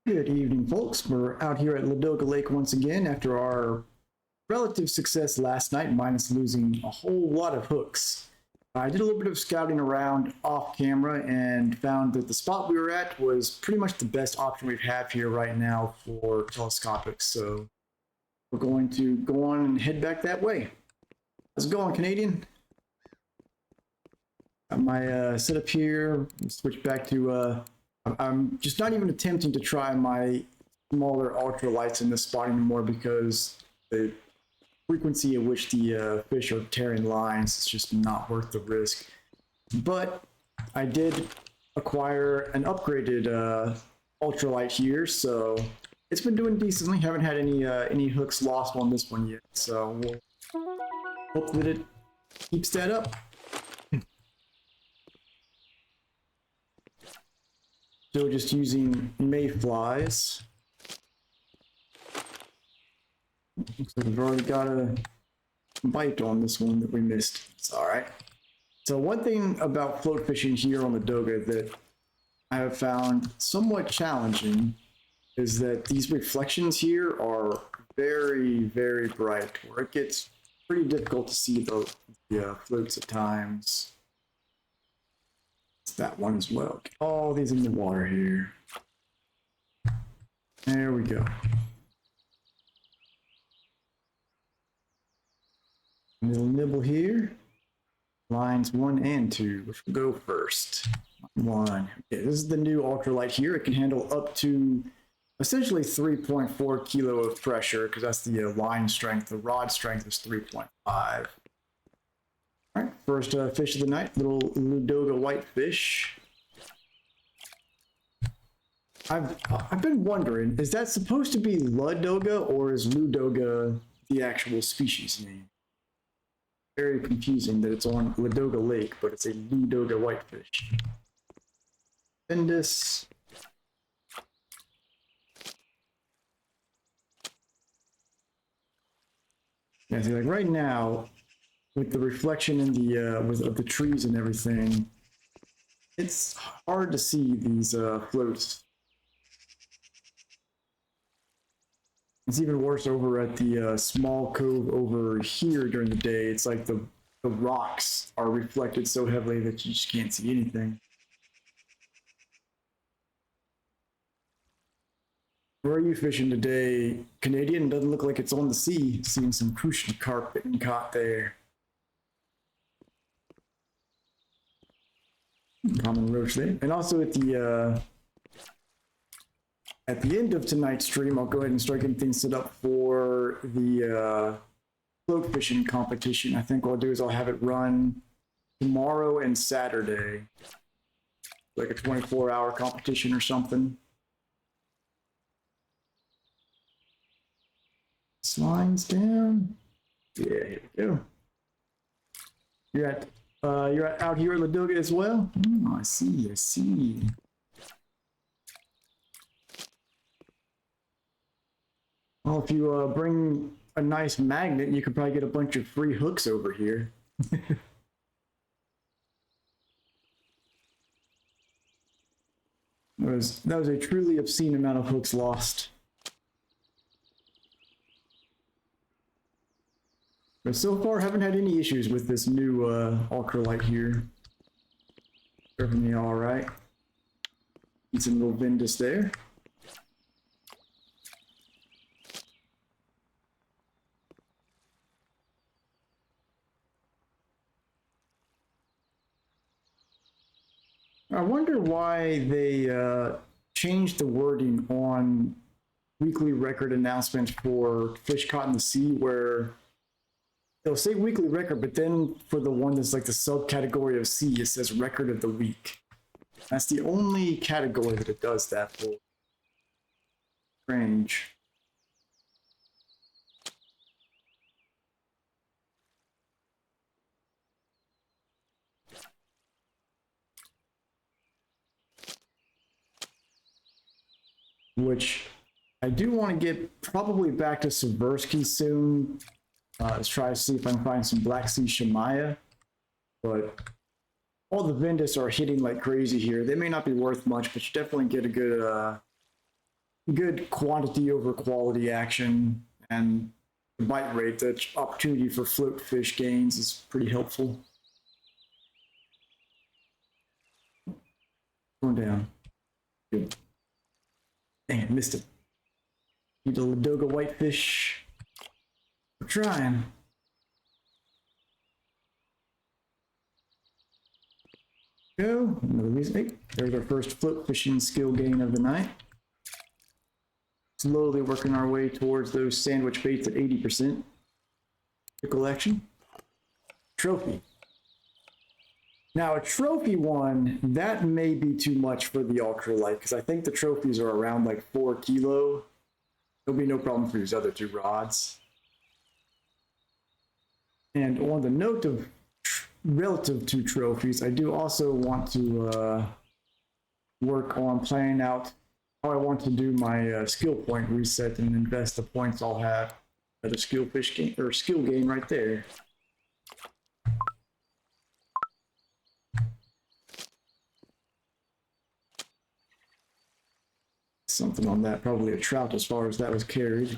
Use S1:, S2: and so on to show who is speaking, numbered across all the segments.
S1: Good evening, folks. We're out here at Ladoga Lake once again after our relative success last night, minus losing a whole lot of hooks. I did a little bit of scouting around off camera and found that the spot we were at was pretty much the best option we have here right now for telescopics. So we're going to go on and head back that way. How's it going, Canadian? Got my setup here. Switch back to I'm just not even attempting to try my smaller ultralights in this spot anymore because the frequency at which the fish are tearing lines is just not worth the risk. But I did acquire an upgraded ultralight here, so it's been doing decently. Haven't had any hooks lost on this one yet, so we'll hope that it keeps that up. So just using mayflies. Looks like we've already got a bite on this one that we missed. It's all right. So one thing about float fishing here on the Ladoga that I have found somewhat challenging is that these reflections here are very, very bright, where it gets pretty difficult to see the floats at times. That one as well. Get all these in the water here. There we go. A little nibble here. Lines 1 and 2, which will go first. 1. Okay, this is the new ultralight here. It can handle up to essentially 3.4 kilo of pressure because that's the line strength. The rod strength is 3.5. All right, first fish of the night, little Ladoga whitefish. I've been wondering, is that supposed to be Ladoga or is Ladoga the actual species name? Very confusing that it's on Ladoga Lake, but it's a Ladoga whitefish. Bendis. Yeah, see, like right now, with the reflection in the of the trees and everything, it's hard to see these floats. It's even worse over at the small cove over here during the day. It's like the rocks are reflected so heavily that you just can't see anything. Where are you fishing today, Canadian? Doesn't look like it's on the sea. Seeing some crucian carp getting caught there. Common roach there. And also at the end of tonight's stream, I'll go ahead and start getting things set up for the float fishing competition. I think what I'll do is I'll have it run tomorrow and Saturday. Like a 24-hour competition or something. Slides down. Yeah, here we go. You're out here at Ladoga as well? Oh, I see, I see. Well, if you bring a nice magnet, you could probably get a bunch of free hooks over here. That was a truly obscene amount of hooks lost. But so far, haven't had any issues with this new ultralight here. Serving me all right. Need some little Vendus there. I wonder why they changed the wording on weekly record announcements for fish caught in the sea, where they'll say weekly record, but then for the one that's like the subcategory of C, it says record of the week. That's the only category that it does that for. Strange. Which I do want to get probably back to Seversky soon. Let's try to see if I can find some Black Sea Shemaya. But all the Vendus are hitting like crazy here. They may not be worth much, but you definitely get a good quantity over quality action, and the bite rate, the opportunity for float fish gains is pretty helpful. Going down. Good. Dang it, missed it. Need a Ladoga whitefish. We're trying. Go. Another reason. Hey, there's our first float fishing skill gain of the night. Slowly working our way towards those sandwich baits at 80%. Pickle action. Trophy. Now, a trophy one, that may be too much for the ultralight, because I think the trophies are around like 4 kilo. There'll be no problem for these other 2 rods. And on the note of relative to trophies, I do also want to work on planning out how I want to do my skill point reset and invest the points I'll have at a skill fish game or skill gain right there. Something on that, probably a trout as far as that was carried.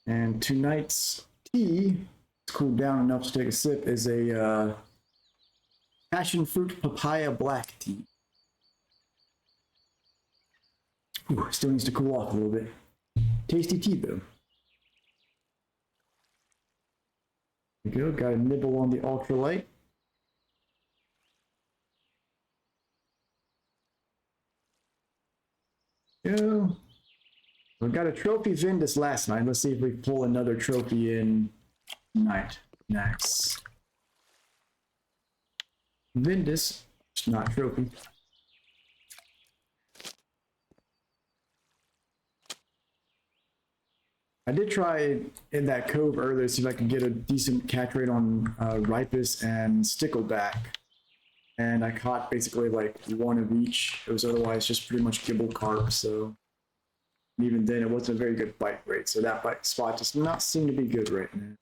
S1: And tonight's tea, it's cooled down enough to take a sip, is a passion fruit papaya black tea. Ooh, still needs to cool off a little bit. Tasty tea though. There we go, got a nibble on the ultralight. Go. We got a trophy Vindus last night. Let's see if we pull another trophy in tonight. Nice. Vindus, it's not trophy. I did try in that cove earlier to see if I could get a decent catch rate on Ripus and Stickleback. And I caught basically like 1 of each. It was otherwise just pretty much gibble carp, so even then it wasn't a very good bite rate. So that bite spot does not seem to be good right now.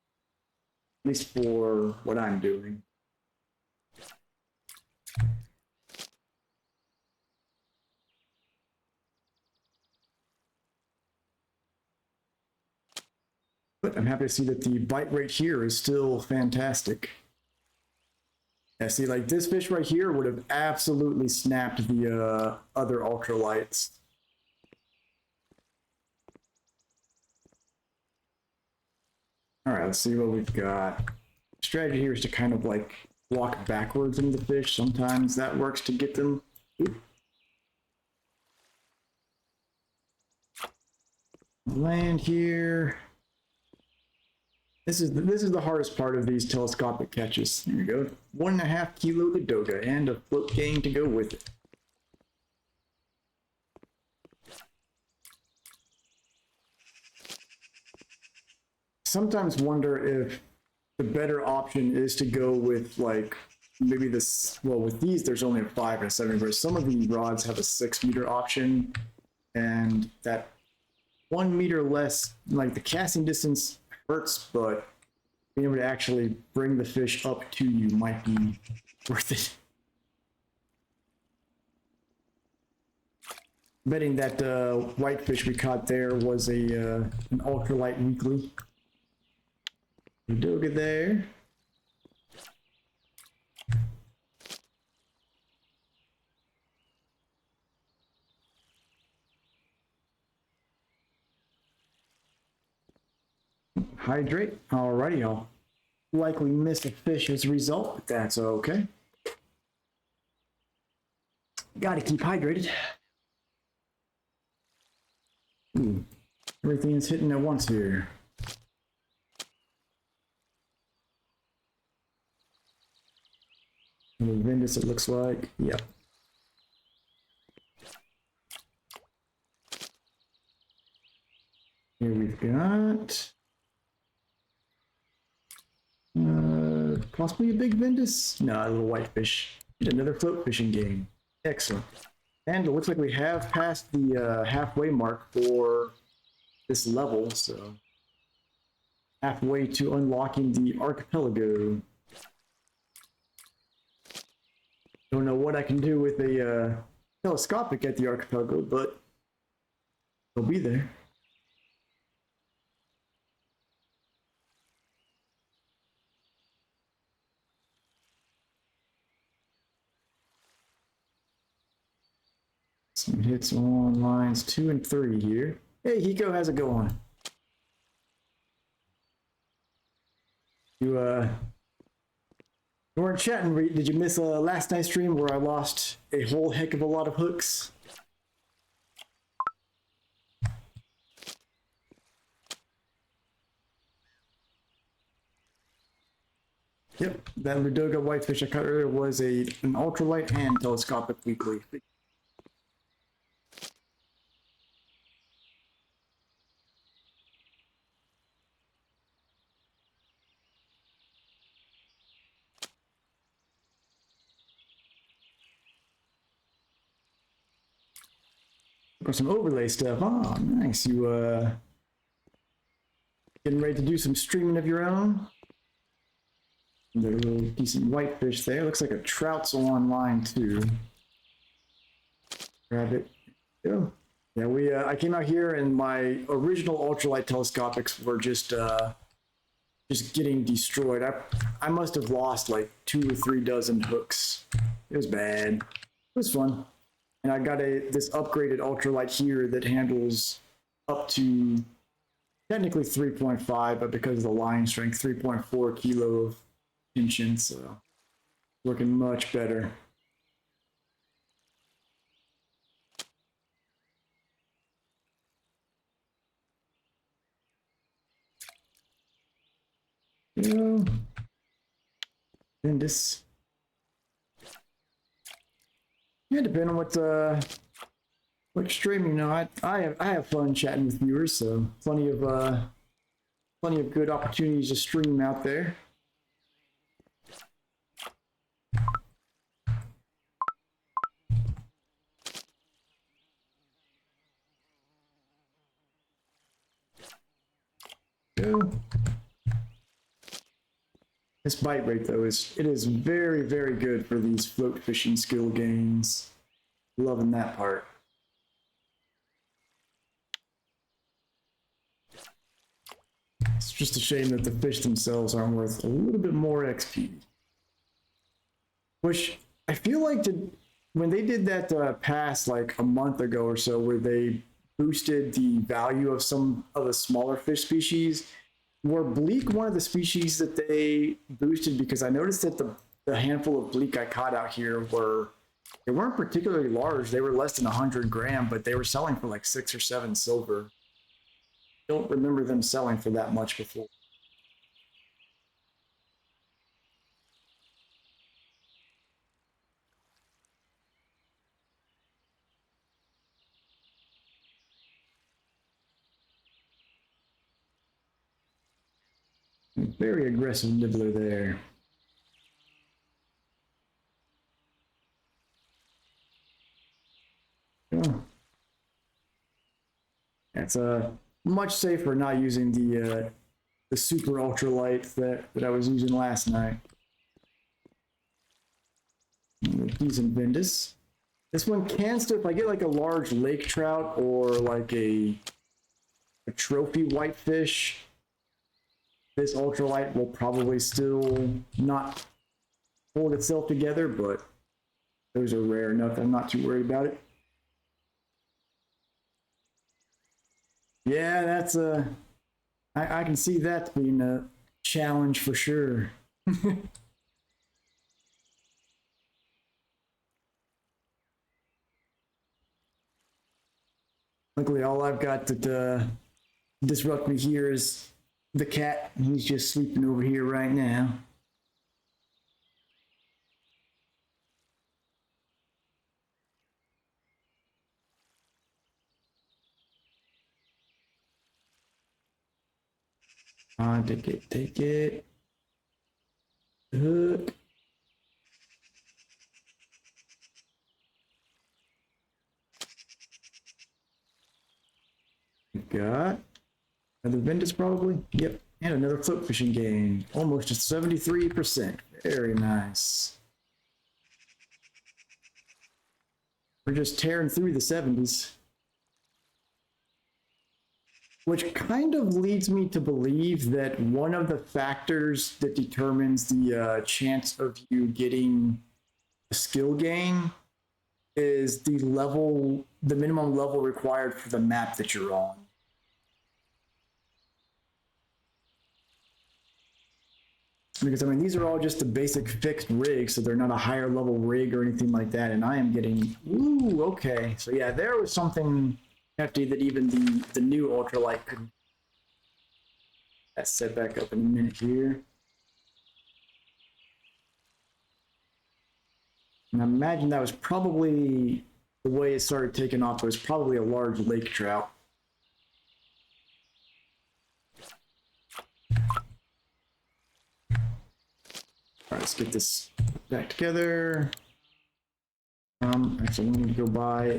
S1: At least for what I'm doing. But I'm happy to see that the bite rate here is still fantastic. Yeah, see, like this fish right here would have absolutely snapped the other ultralights. All right, let's see what we've got. Strategy here is to kind of like walk backwards into the fish. Sometimes that works to get them. Oop. Land here. This is the hardest part of these telescopic catches. Here we go. 1.5 kilo Ladoga and a float gain to go with it. Sometimes wonder if the better option is to go with like maybe this. Well, with these, there's only a 5 and a 7, whereas some of these rods have a 6 meter option, and that 1 meter less, like the casting distance hurts, but being able to actually bring the fish up to you might be worth it. Betting that whitefish we caught there was an ultralight weekly. Ladoga there. Hydrate. Alrighty, I'll likely miss a fish as a result, but that's okay. Gotta keep hydrated. Ooh, everything's hitting at once here. Vindus, it looks like. Yep. Here we've got possibly a big Vindus. No, a little whitefish. Another float fishing game. Excellent. And it looks like we have passed the halfway mark for this level, so halfway to unlocking the archipelago. Don't know what I can do with a telescopic at the archipelago, but it'll be there. Some hits on lines 2 and 3 here. Hey, Hiko, how's it going? You weren't chatting. Did you miss last night's stream where I lost a whole heck of a lot of hooks? Yep, that Ladoga whitefish I caught earlier was an ultralight and telescopic weekly. Got some overlay stuff. Oh, nice. You getting ready to do some streaming of your own? There's a little decent whitefish there. Looks like a trout's on line too. Grab it. Go. Yeah, I came out here and my original ultralight telescopics were just getting destroyed. I must have lost like 2 or 3 dozen hooks. It was bad. It was fun. And I got this upgraded ultralight here that handles up to technically 3.5, but because of the line strength, 3.4 kilo of tension, so looking much better. Yeah. And this. Yeah, depending on what streaming. You know, I have fun chatting with viewers, so plenty of good opportunities to stream out there. Go. This bite rate though is very, very good for these float fishing skill games. Loving that part. It's just a shame that the fish themselves aren't worth a little bit more XP. Which I feel like when they did that pass like a month ago or so, where they boosted the value of some of the smaller fish species, were bleak one of the species that they boosted? Because I noticed that the handful of bleak I caught out here they weren't particularly large. They were less than 100 gram, but they were selling for like 6 or 7 silver. Don't remember them selling for that much before. Very aggressive nibbler there. Oh. It's much safer not using the super ultralight that I was using last night. Decent Vindus. This one can still, if I get like a large lake trout or like a trophy whitefish, this ultralight will probably still not hold itself together, but those are rare enough that I'm not too worried about it. Yeah, that's I can see that being a challenge for sure. Luckily, all I've got that disrupt me here is the cat. He's just sleeping over here right now. Take it. Hook. Got another Ventus probably. Yep, and another float fishing game. Almost at 73%. Very nice. We're just tearing through the 70s. Which kind of leads me to believe that one of the factors that determines the chance of you getting a skill gain is the minimum level required for the map that you're on. Because I mean, these are all just the basic fixed rigs, so they're not a higher level rig or anything like that. And I am getting, ooh, okay. So yeah, there was something hefty that even the new ultralight couldn't. That's set back up in a minute here. And I imagine that was probably the way it started taking off. It was probably a large lake trout. All right, let's get this back together. Actually, we need to go buy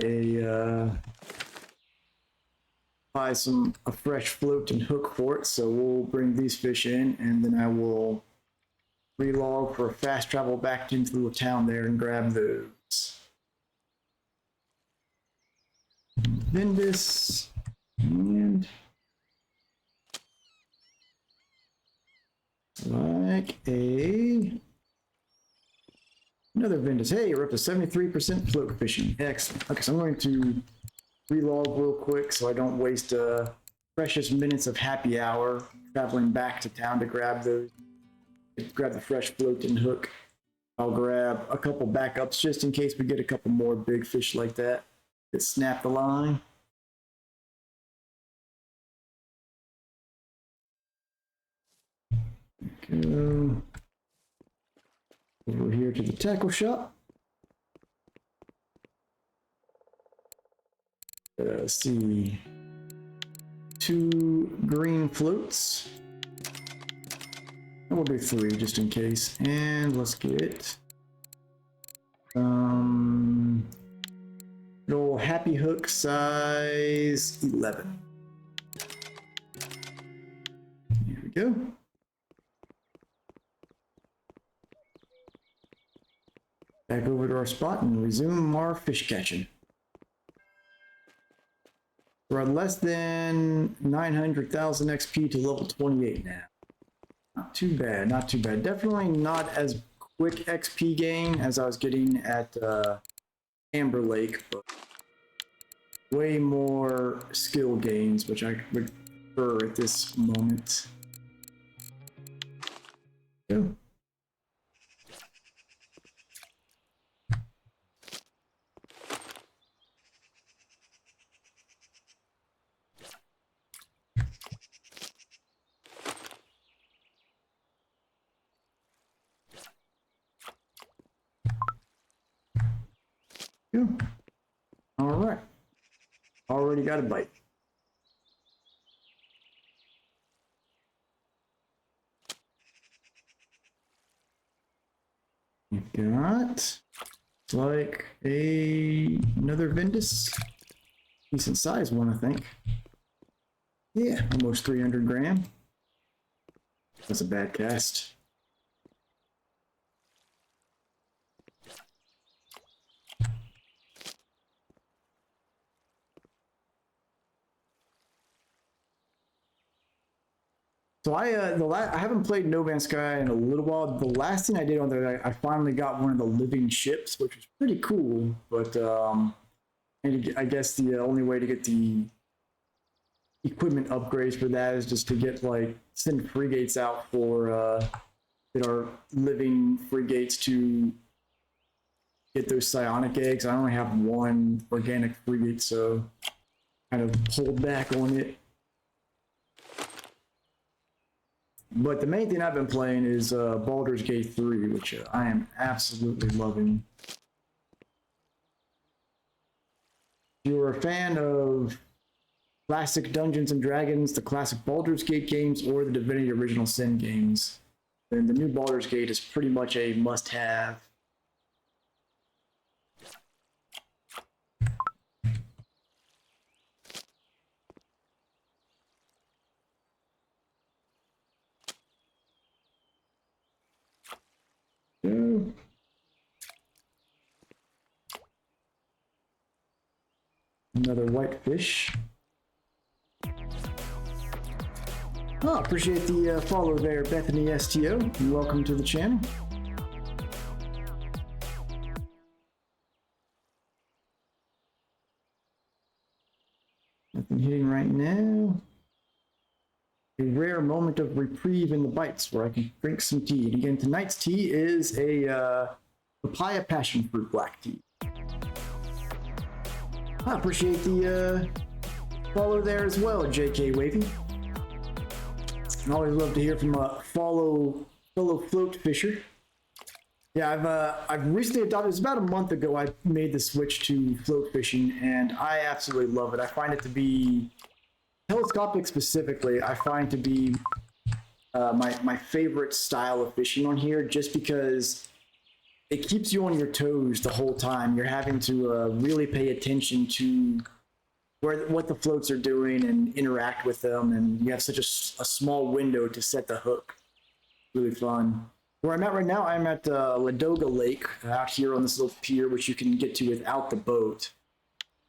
S1: a fresh float and hook for it. So we'll bring these fish in, and then I will relog for a fast travel back into the town there and grab those. Then this and like another Ventus. Hey, you're up to 73% float fishing. Excellent. Okay, so I'm going to relog real quick so I don't waste precious minutes of happy hour traveling back to town to grab the fresh float and hook. I'll grab a couple backups just in case we get a couple more big fish like that snap the line. Go over here to the tackle shop. Let's see, 2 green floats. We'll do 3 just in case, and let's get little happy hook size 11. Here we go. Back over to our spot and resume our fish catching. We're at less than 900,000 XP to level 28 now. Not too bad, not too bad. Definitely not as quick XP gain as I was getting at Amber Lake, but way more skill gains, which I would prefer at this moment. Go. Yeah. All right. Already got a bite. You've got like another Ventus. Decent size one, I think. Yeah, almost 300 gram. That's a bad cast. So I haven't played No Man's Sky in a little while. The last thing I did on there, I finally got one of the living ships, which was pretty cool. But and I guess the only way to get the equipment upgrades for that is just to get send frigates out for that are living frigates to get those psionic eggs. I only have 1 organic frigate, so kind of pulled back on it. But the main thing I've been playing is Baldur's Gate 3, which I am absolutely loving. If you're a fan of classic Dungeons and Dragons, the classic Baldur's Gate games, or the Divinity Original Sin games, then the new Baldur's Gate is pretty much a must-have. Another whitefish. Oh, appreciate the follow there, Bethany STO. And welcome to the channel. Nothing hitting right now. A rare moment of reprieve in the bites where I can drink some tea. And again, tonight's tea is a papaya passion fruit black tea. I appreciate the follow there as well, JK Wavy. I always love to hear from a fellow float fisher. Yeah, I've recently adopted. It's about a month ago I made the switch to float fishing, and I absolutely love it. I find it to be telescopic specifically. I find to be my favorite style of fishing on here, just because it keeps you on your toes the whole time. You're having to really pay attention to what the floats are doing and interact with them, and you have such a small window to set the hook. Really fun. Where I'm at right now, I'm at Ladoga Lake out here on this little pier, which you can get to without the boat,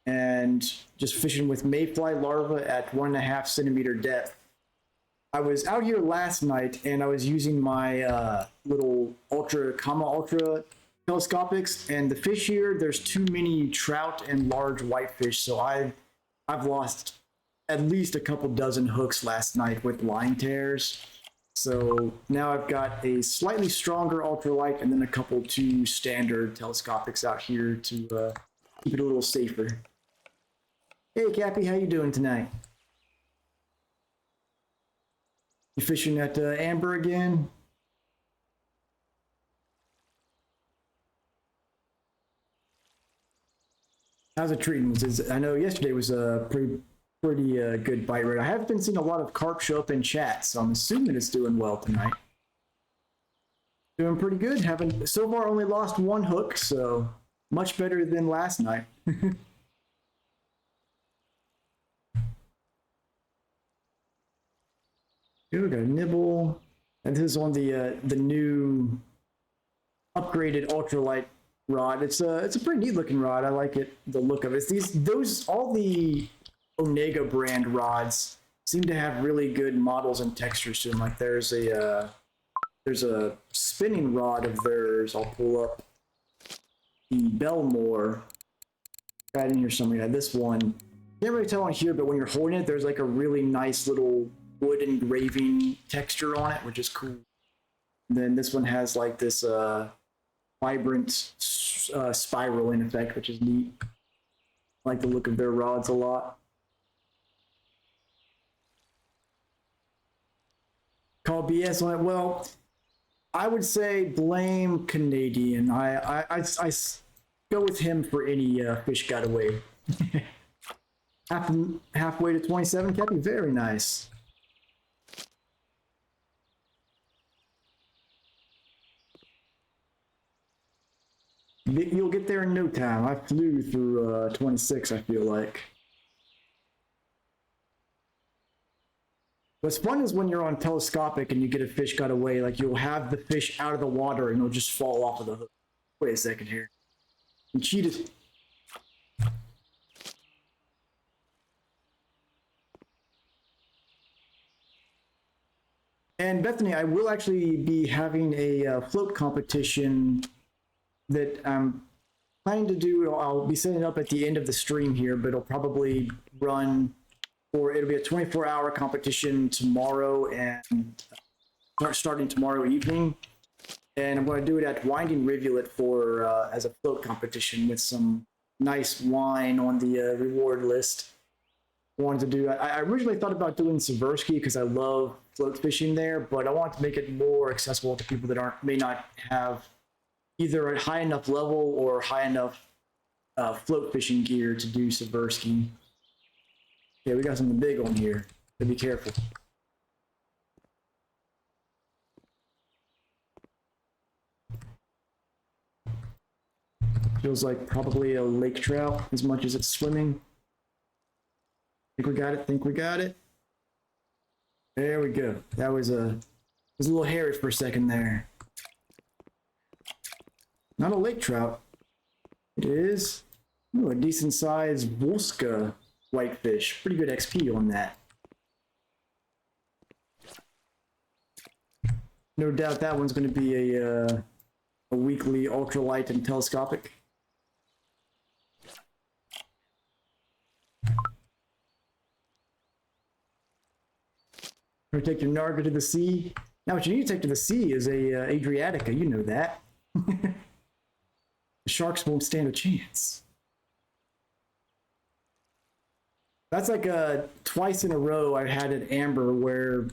S1: and just fishing with mayfly larvae at 1.5 centimeter depth. I was out here last night and I was using my little ultra telescopics, and the fish here, there's too many trout and large whitefish, so I've lost at least a couple dozen hooks last night with line tears. So now I've got a slightly stronger ultralight and then a couple 2 standard telescopics out here to keep it a little safer. Hey Cappy, how you doing tonight? You fishing at Amber again? How's it treating? I know yesterday was a pretty good bite rate. I have been seeing a lot of carp show up in chat, so I'm assuming it's doing well tonight. Doing pretty good. Haven't so far only lost 1 hook, so much better than last night. Here we got a nibble, and this is on the new upgraded ultralight rod. It's a pretty neat looking rod. I like it, the look of it. All the Onega brand rods seem to have really good models and textures to them. Like there's a spinning rod of theirs. I'll pull up the Belmore right in here somewhere. This one, you can't really tell on here, but when you're holding it, there's like a really nice little wood engraving texture on it, which is cool. And then this one has like this vibrant spiraling effect, which is neat. I like the look of their rods a lot. Call BS on it. Well, I would say blame Canadian. I go with him for any fish got away. Halfway to 27, Cappy. Very nice. You'll get there in no time. I flew through 26, I feel like. What's fun is when you're on telescopic and you get a fish got away, like you'll have the fish out of the water and it'll just fall off of the hook. Wait a second here. You cheated. And Bethany, I will actually be having a float competition that I'm planning to do. I'll be setting it up at the end of the stream here, but it'll probably run, or it'll be a 24-hour competition tomorrow and starting tomorrow evening. And I'm going to do it at Winding Rivulet for as a float competition with some nice wine on the reward list. Wanted to do. I originally thought about doing Seversky because I love float fishing there, but I want to make it more accessible to people that may not have either a high enough level or high enough float fishing gear to do Seversky. Okay, we got something big on here, so be careful. Feels like probably a lake trout as much as it's swimming. Think we got it, think we got it. There we go. That was a little hairy for a second there. Not a lake trout. It is Ooh, a decent sized Volska whitefish. Pretty good XP on that. No doubt that one's going to be a weekly ultralight and telescopic. Or take your Narga to the sea. Now, what you need to take to the sea is a Adriatica. You know that. The sharks won't stand a chance. That's like twice in a row I had an amber where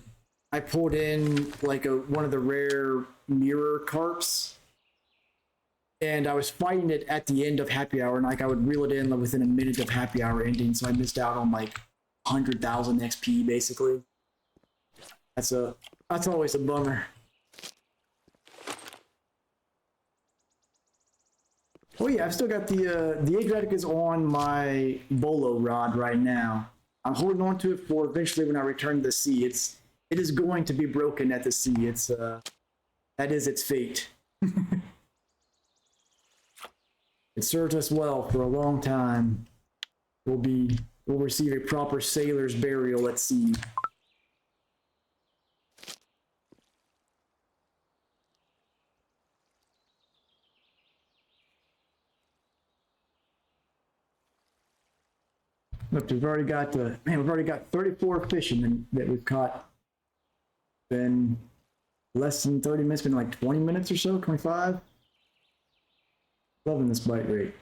S1: I pulled in like one of the rare mirror carps, and I was fighting it at the end of happy hour, and like I would reel it in within a minute of happy hour ending, so I missed out on like 100,000 XP basically. That's always a bummer. Oh yeah, I've still got the Adriaticus on my bolo rod right now. I'm holding on to it for eventually when I return to the sea. It is going to be broken at the sea. That is its fate. It served us well for a long time. We'll receive a proper sailor's burial at sea. Look, we've already got 34 fish that we've caught. Been less than 30 minutes, been like 20 minutes or so, 25. Loving this bite rate.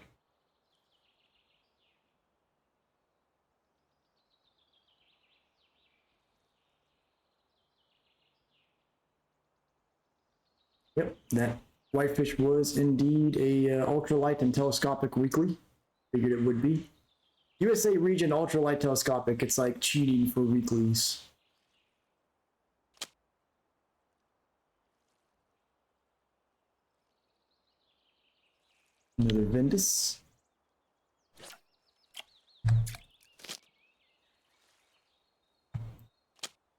S1: Yep, that whitefish was indeed a ultralight and telescopic weekly. Figured it would be. USA region ultralight telescopic, it's like cheating for weeklies. Another Ventus. I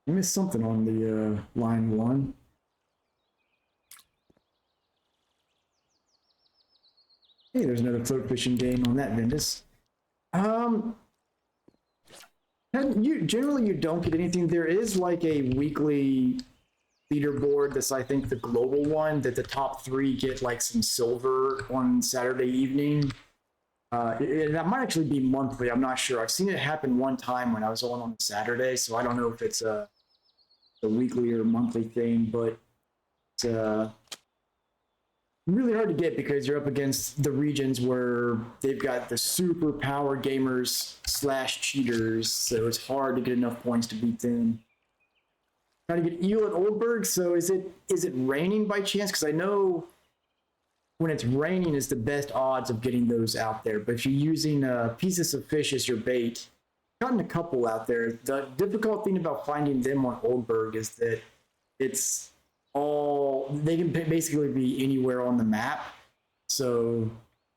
S1: missed something on the line one. Hey, there's another float fishing game on that Ventus. Generally you don't get anything. There is like a weekly leaderboard that's I think the global one that the top 3 get like some silver on Saturday evening. That might actually be monthly. I'm not sure. I've seen it happen one time when I was on Saturday, so I don't know if it's a weekly or monthly thing, but it's really hard to get because you're up against the regions where they've got the super power gamers / cheaters, so it's hard to get enough points to beat them. Trying to get eel at Oldberg. So is it raining by chance? Because I know when it's raining is the best odds of getting those out there. But if you're using pieces of fish as your bait, I've gotten a couple out there. The difficult thing about finding them on Oldberg is that they can basically be anywhere on the map. So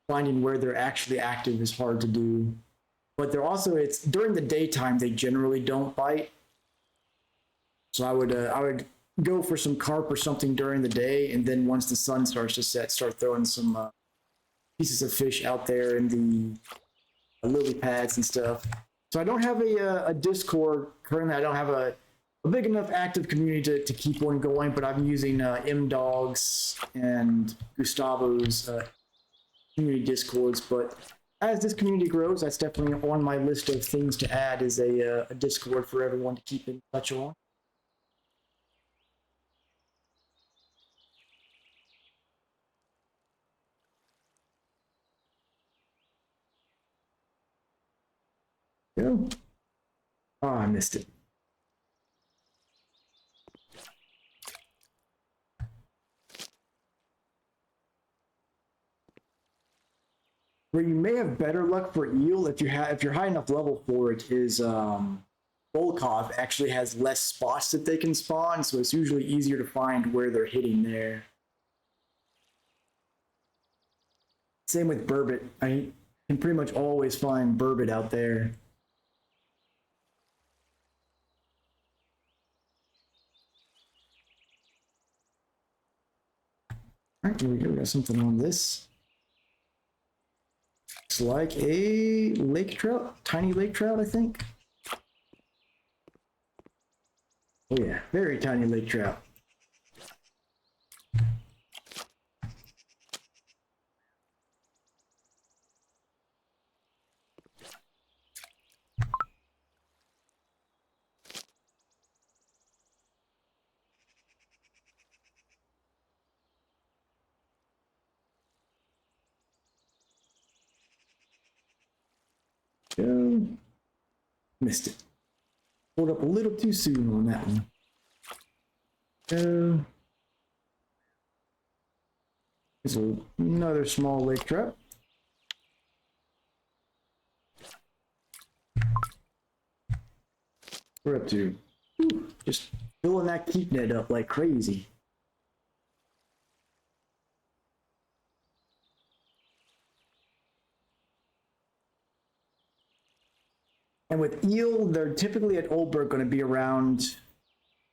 S1: finding where they're actually active is hard to do. But it's during the daytime they generally don't bite. So I would go for some carp or something during the day, and then once the sun starts to set, start throwing some pieces of fish out there in the lily pads and stuff. So I don't have a Discord currently. I don't have a big enough active community to keep one going, but I'm using M-Dogs and Gustavo's community Discords. But as this community grows, that's definitely on my list of things to add is a Discord for everyone to keep in touch on. Go. Oh, I missed it. Where you may have better luck for eel if you're high enough level for it is Volkov actually has less spots that they can spawn, so it's usually easier to find where they're hitting there. Same with burbot. I can pretty much always find burbot out there. All right, here we go. We got something on this. It's like a lake trout, tiny lake trout, I think. Oh yeah, very tiny lake trout. Go. Missed it. Pulled up a little too soon on that one. Go. There's another small lake trout. We're up to just filling that keep net up like crazy. And with eel, they're typically at Oldberg going to be around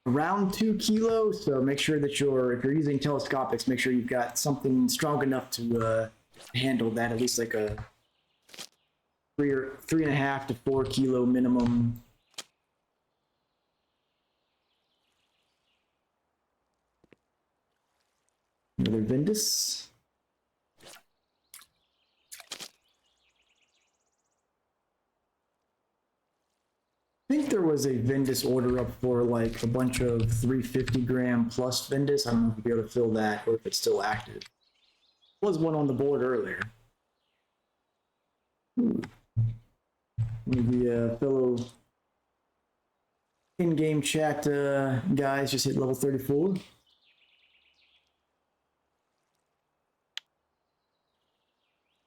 S1: 2 kilos. So make sure that if you're using telescopics, make sure you've got something strong enough to handle that, at least like a 3.5 to 4 kilo minimum. Another Vindus. I think there was a Vindus order up for like a bunch of 350 gram plus Vindus. I don't know if you'll be able to fill that or if it's still active. There was one on the board earlier. Maybe fellow in-game chat guys just hit level 34.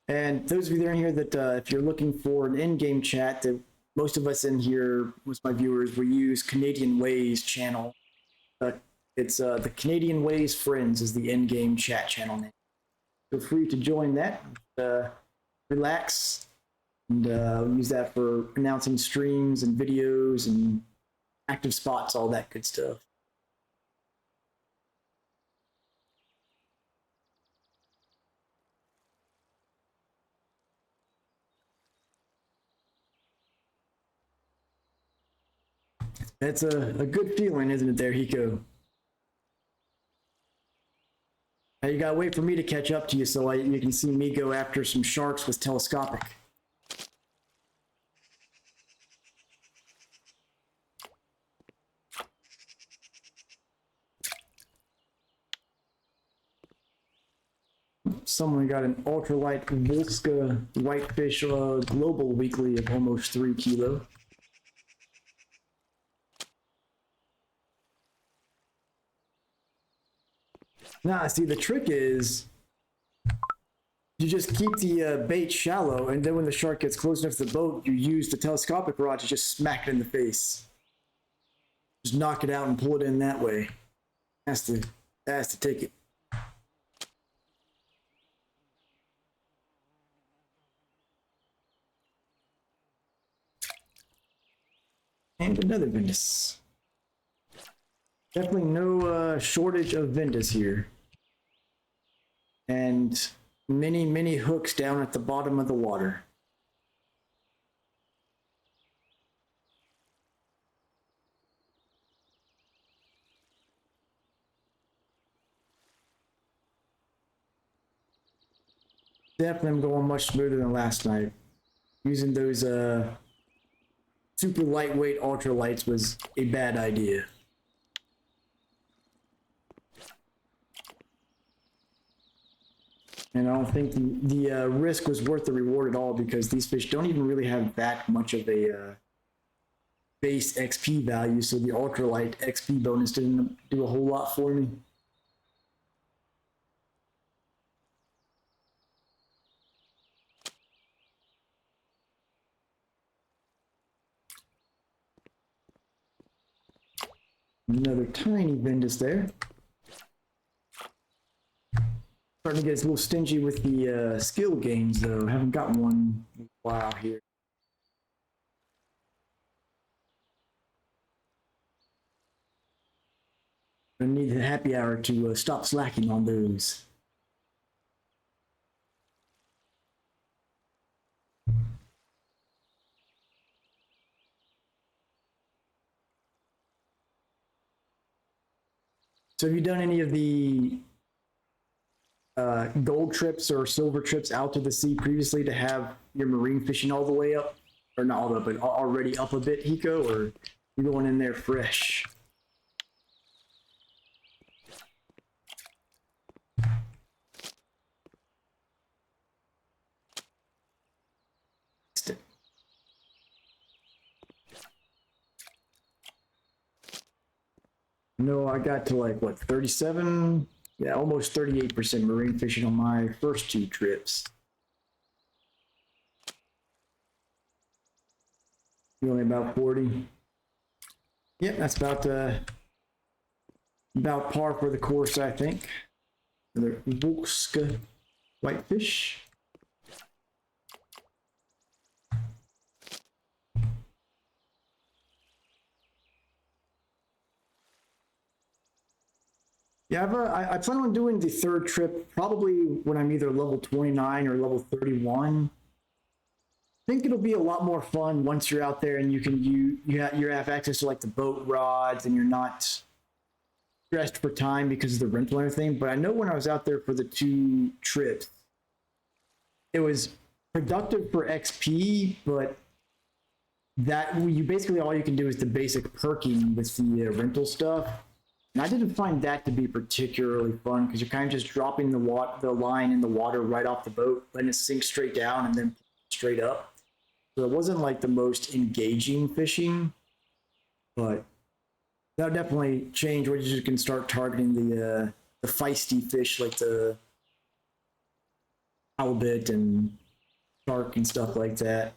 S1: And those of you that are in here that if you're looking for an in-game chat, that most of us in here, most of my viewers, we use Canadian Ways channel. It's the Canadian Ways Friends is the in-game chat channel name. Feel free to join that. Relax and use that for announcing streams and videos and active spots, all that good stuff. That's a good feeling, isn't it there, Hiko? Now you gotta wait for me to catch up to you so you can see me go after some sharks with telescopic. Someone got an ultralight Volska whitefish global weekly of almost 3 kilo. Nah, see, the trick is you just keep the bait shallow, and then when the shark gets close enough to the boat, you use the telescopic rod to just smack it in the face. Just knock it out and pull it in that way. Has to take it. And another Vindus. Definitely no shortage of Vindus here. And many hooks down at the bottom of the water. Definitely going much smoother than last night. Using those super lightweight ultralights was a bad idea. And I don't think the risk was worth the reward at all, because these fish don't even really have that much of a base XP value, so the ultralight XP bonus didn't do a whole lot for me. Another tiny Vindus there. Starting to get a little stingy with the skill games, though. Haven't got one in a while here. I need a happy hour to stop slacking on those. So have you done any of the gold trips or silver trips out to the sea previously to have your marine fishing all the way up? Or not all the way, but already up a bit, Hiko? Or you going in there fresh? No, I got to like, what, 37? Yeah, almost 38% marine fishing on my first 2 trips. You're only about 40. Yep, that's about par for the course, I think. Another Volska whitefish. Yeah, I plan on doing the 3rd trip probably when I'm either level 29 or level 31. I think it'll be a lot more fun once you're out there and you have access to like the boat rods and you're not stressed for time because of the rental and everything. But I know when I was out there for the 2 trips, it was productive for XP, but that you basically all you can do is the basic perking with the rental stuff. And I didn't find that to be particularly fun because you're kind of just dropping the line in the water right off the boat, letting it sink straight down and then straight up. So it wasn't like the most engaging fishing, but that'll definitely change where you can start targeting the feisty fish like the halibut and shark and stuff like that.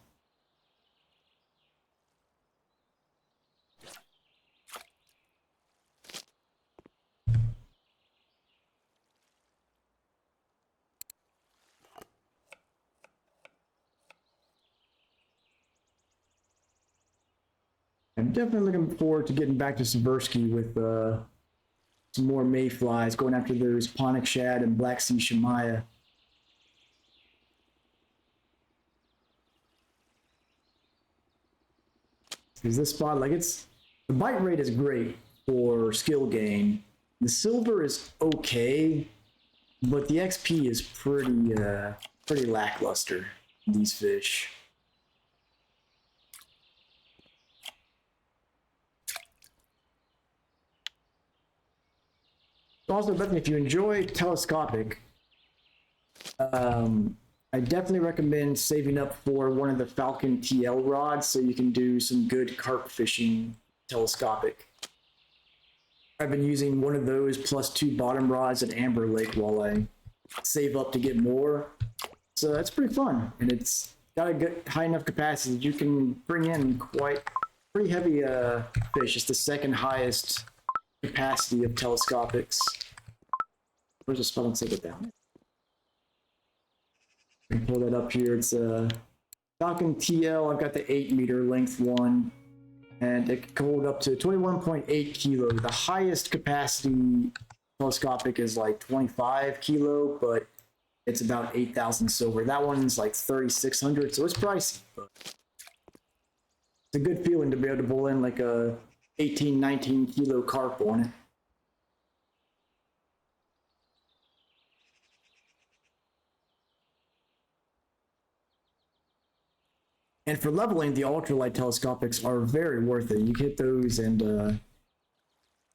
S1: I'm definitely looking forward to getting back to Seversky with some more mayflies, going after those Ponic shad and Black Sea Shamaya. Because this spot, like the bite rate is great for skill gain. The silver is okay, but the XP is pretty lackluster in these fish. Also, Bethany, if you enjoy telescopic, I definitely recommend saving up for one of the Falcon TL rods so you can do some good carp fishing telescopic. I've been using one of those plus 2 bottom rods at Amber Lake while I save up to get more. So that's pretty fun, and it's got a good high enough capacity that you can bring in pretty heavy fish. It's the 2nd highest capacity of telescopics. Where's the spot? Let's take it down. I can pull that up here. It's a Falcon TL. I've got the 8-meter length one, and it can hold up to 21.8 kilo. The highest capacity telescopic is like 25 kilo, but it's about 8,000 silver. That one's like 3,600, so it's pricey, but it's a good feeling to be able to pull in like a 18, 19 kilo carp on it. And for leveling, the ultralight telescopics are very worth it. You hit those, and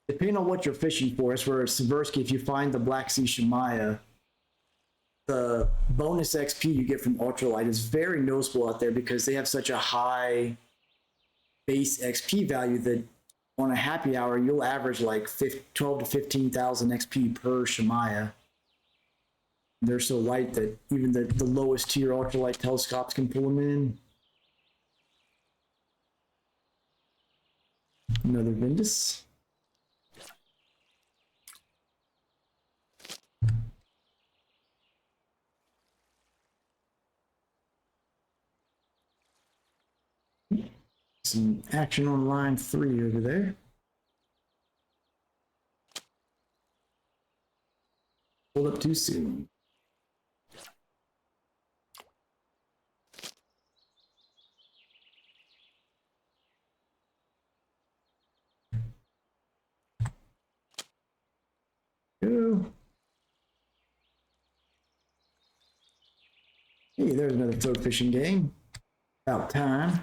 S1: depending on what you're fishing for, as for Seversky, if you find the Black Sea Shamaya, the bonus XP you get from ultralight is very noticeable out there because they have such a high base XP value that on a happy hour, you'll average like 12 to 15,000 XP per Shamaya. They're so light that even the lowest tier ultralight telescopes can pull them in. Another Vindus. Some action on line 3 over there. Pulled up too soon. go. Hey, there's another float fishing game. About time.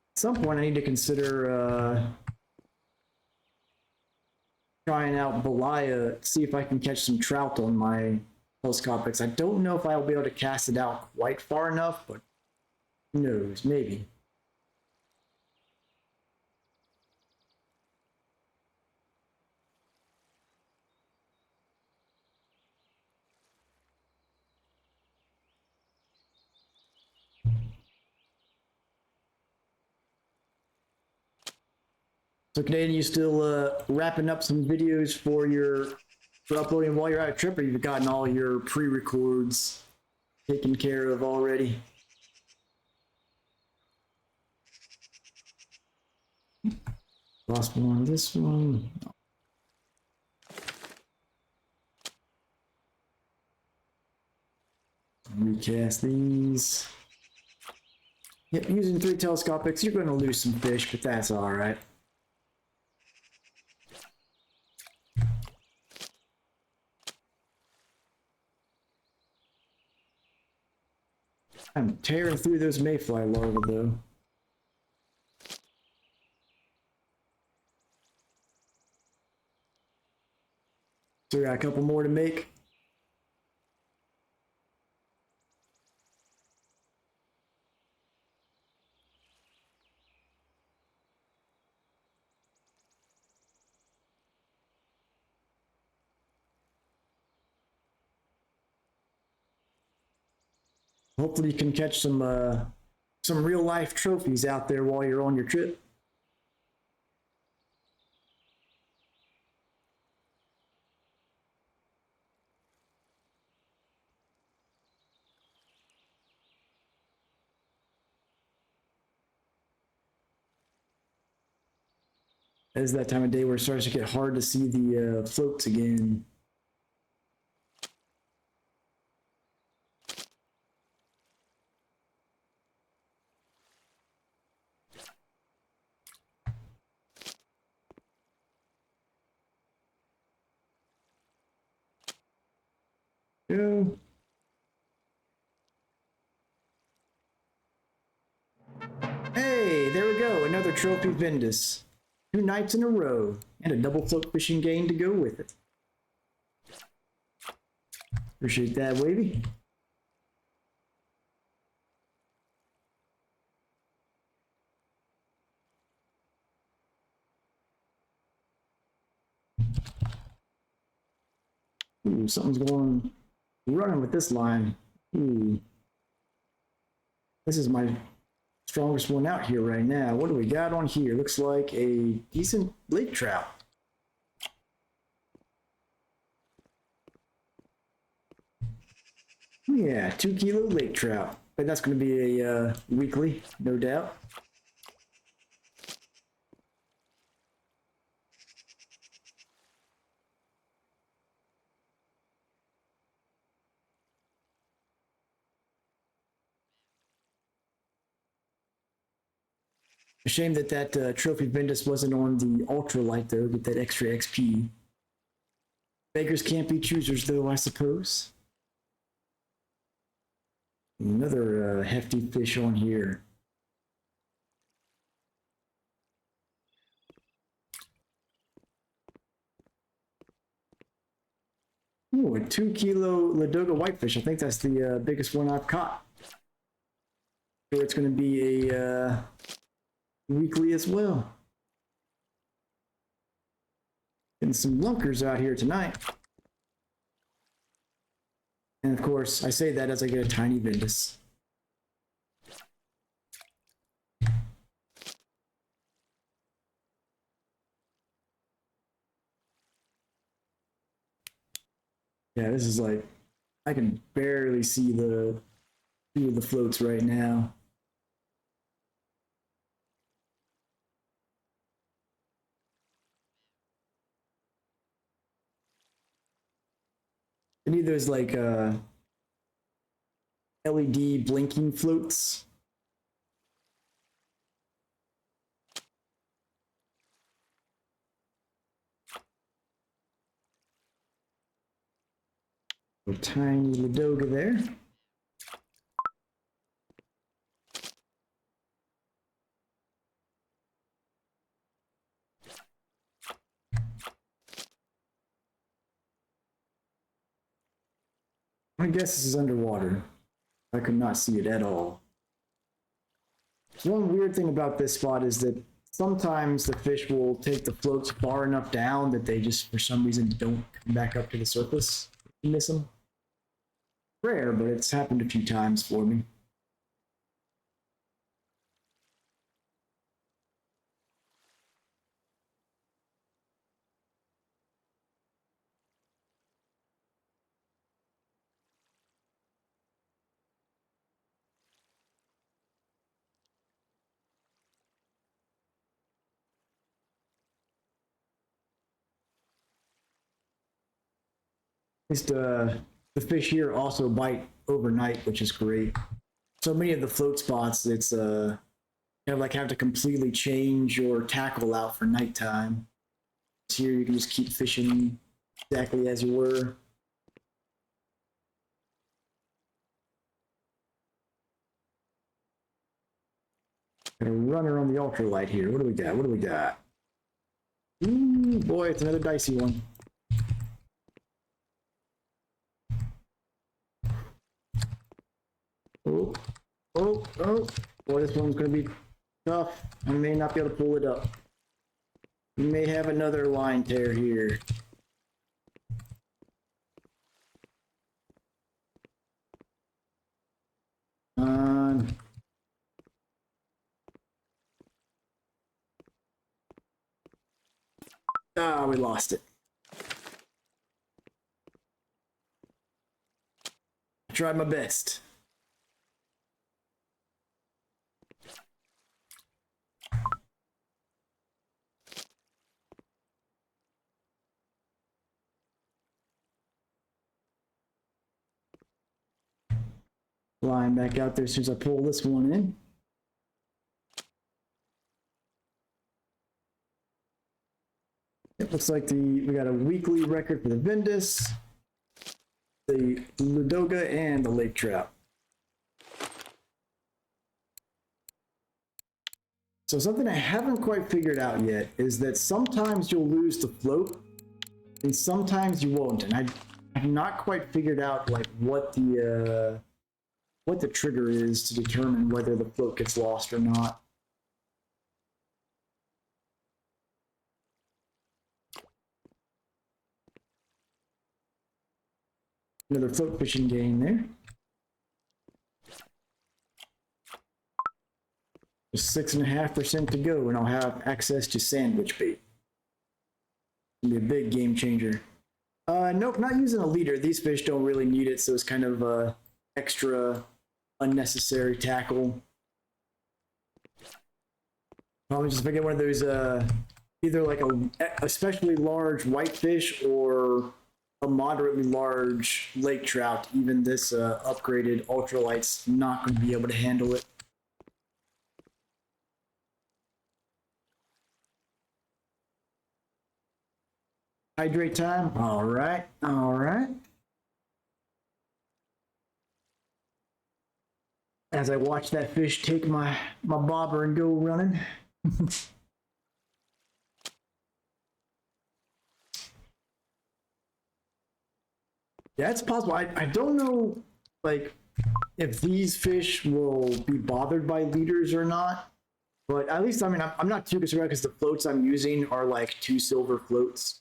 S1: At some point, I need to consider trying out Belaya, see if I can catch some trout on my telescopics. I don't know if I'll be able to cast it out quite far enough, but who knows, maybe. So Canadian, you still wrapping up some videos for uploading while you're out of trip, or you've gotten all your pre-records taken care of already? Lost one on this one. Recast these. Yep, using 3 telescopics, you're going to lose some fish, but that's all right. I'm tearing through those mayfly larvae, though. So we got a couple more to make. Hopefully you can catch some real life trophies out there while you're on your trip. It's that time of day where it starts to get hard to see the floats again. Go. Hey, there we go. Another trophy Vindus. 2 nights in a row, and a double float fishing game to go with it. Appreciate that, Wavy. Ooh, something's going running with this line. Ooh. This is my strongest one out here right now. What do we got on here? Looks like a decent lake trout. Yeah, 2 kilo lake trout. But that's going to be a weekly, no doubt. A shame that trophy Ventus wasn't on the ultralight though. Get that extra XP. Beggars can't be choosers though, I suppose. Another hefty fish on here. Ooh, a 2 kilo Ladoga whitefish. I think that's the biggest one I've caught. So it's going to be a weekly as well. Getting some lunkers out here tonight. And of course, I say that as I get a tiny Vindus. Yeah, this is like, I can barely see the floats right now. I need those like LED blinking floats. A tiny Ladoga there. I guess this is underwater. I could not see it at all. One weird thing about this spot is that sometimes the fish will take the floats far enough down that they just, for some reason, don't come back up to the surface. You miss them. Rare, but it's happened a few times for me. At least the fish here also bite overnight, which is great. So many of the float spots, it's kind of like have to completely change your tackle out for nighttime. Here you can just keep fishing exactly as you were. Got a runner on the ultralight here. What do we got? What do we got? Ooh, boy, it's another dicey one. Oh, oh, oh. Boy, this one's going to be tough. I may not be able to pull it up. We may have another line tear here. We lost it. I tried my best. Flying back out there as soon as I pull this one in. It looks like we got a weekly record for the Vindus, the Ladoga, and the lake trout. So something I haven't quite figured out yet is that sometimes you'll lose the float, and sometimes you won't. And I've not quite figured out like what the trigger is to determine whether the float gets lost or not. Another float fishing game there. Just 6.5% to go, and I'll have access to sandwich bait. It'll be a big game changer. Nope, not using a leader. These fish don't really need it, so it's kind of extra unnecessary tackle. Probably just get one of those either like a especially large whitefish or a moderately large lake trout. Even this upgraded ultralight's not going to be able to handle it. Hydrate time. All right, all right. As I watch that fish take my bobber and go running. Yeah, it's possible. I don't know, like, if these fish will be bothered by leaders or not. But at least, I mean, I'm not too concerned because the floats I'm using are like 2 silver floats.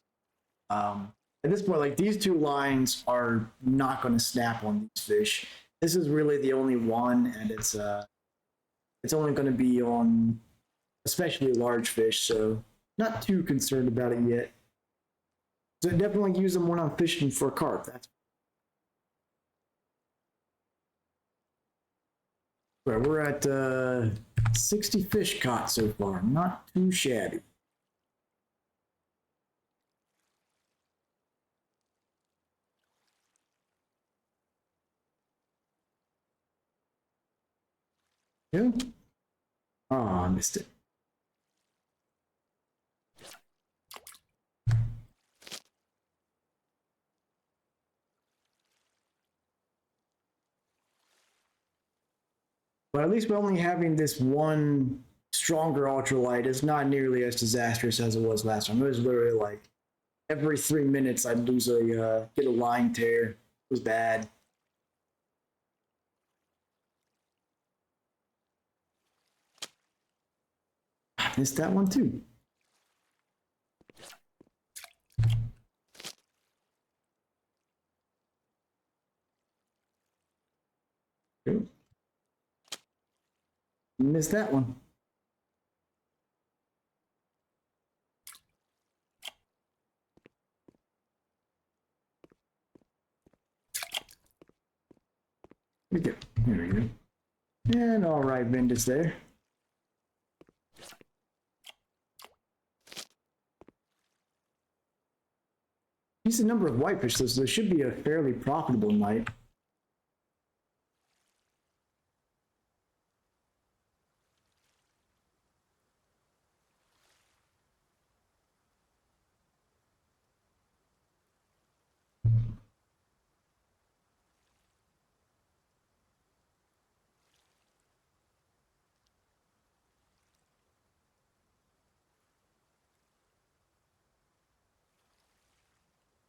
S1: At this point, like, these 2 lines are not going to snap on these fish. This is really the only one, and it's only going to be on especially large fish, so not too concerned about it yet. So definitely use them when I'm fishing for carp. That's where we're at 60 fish caught so far. Not too shabby. Yeah. Oh, I missed it. But at least we're only having this one stronger ultralight. It's not nearly as disastrous as it was last time. It was literally like every 3 minutes I'd lose get a line tear. It was bad. I missed that one too. Missed that one. Here we go. And all right, Vendus there. Decent number of whitefish, so this should be a fairly profitable night.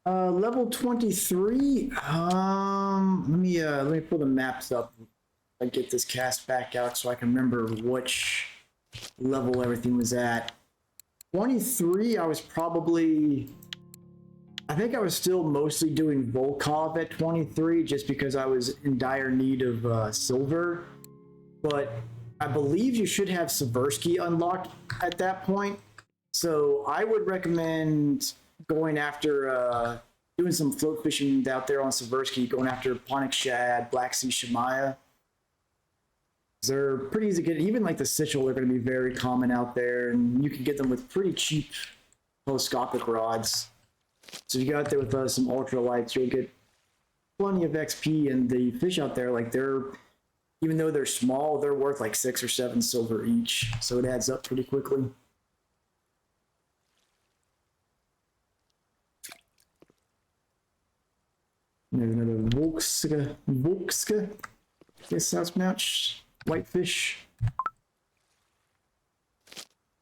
S1: Level 23. Let me pull the maps up and get this cast back out so I can remember which level everything was at. 23, I think I was still mostly doing Volkov at 23 just because I was in dire need of silver. But I believe you should have Seversky unlocked at that point. So I would recommend going after doing some float fishing out there on Seversky, going after Ponic Shad, Black Sea Shemaya. They're pretty easy to get. Even like the Sichel are going to be very common out there, and you can get them with pretty cheap telescopic rods. So if you go out there with some ultralights, you'll get plenty of XP, and the fish out there, like even though they're small, they're worth like 6 or 7 silver each. So it adds up pretty quickly. There's another Volkska, guess that's pronounced, whitefish.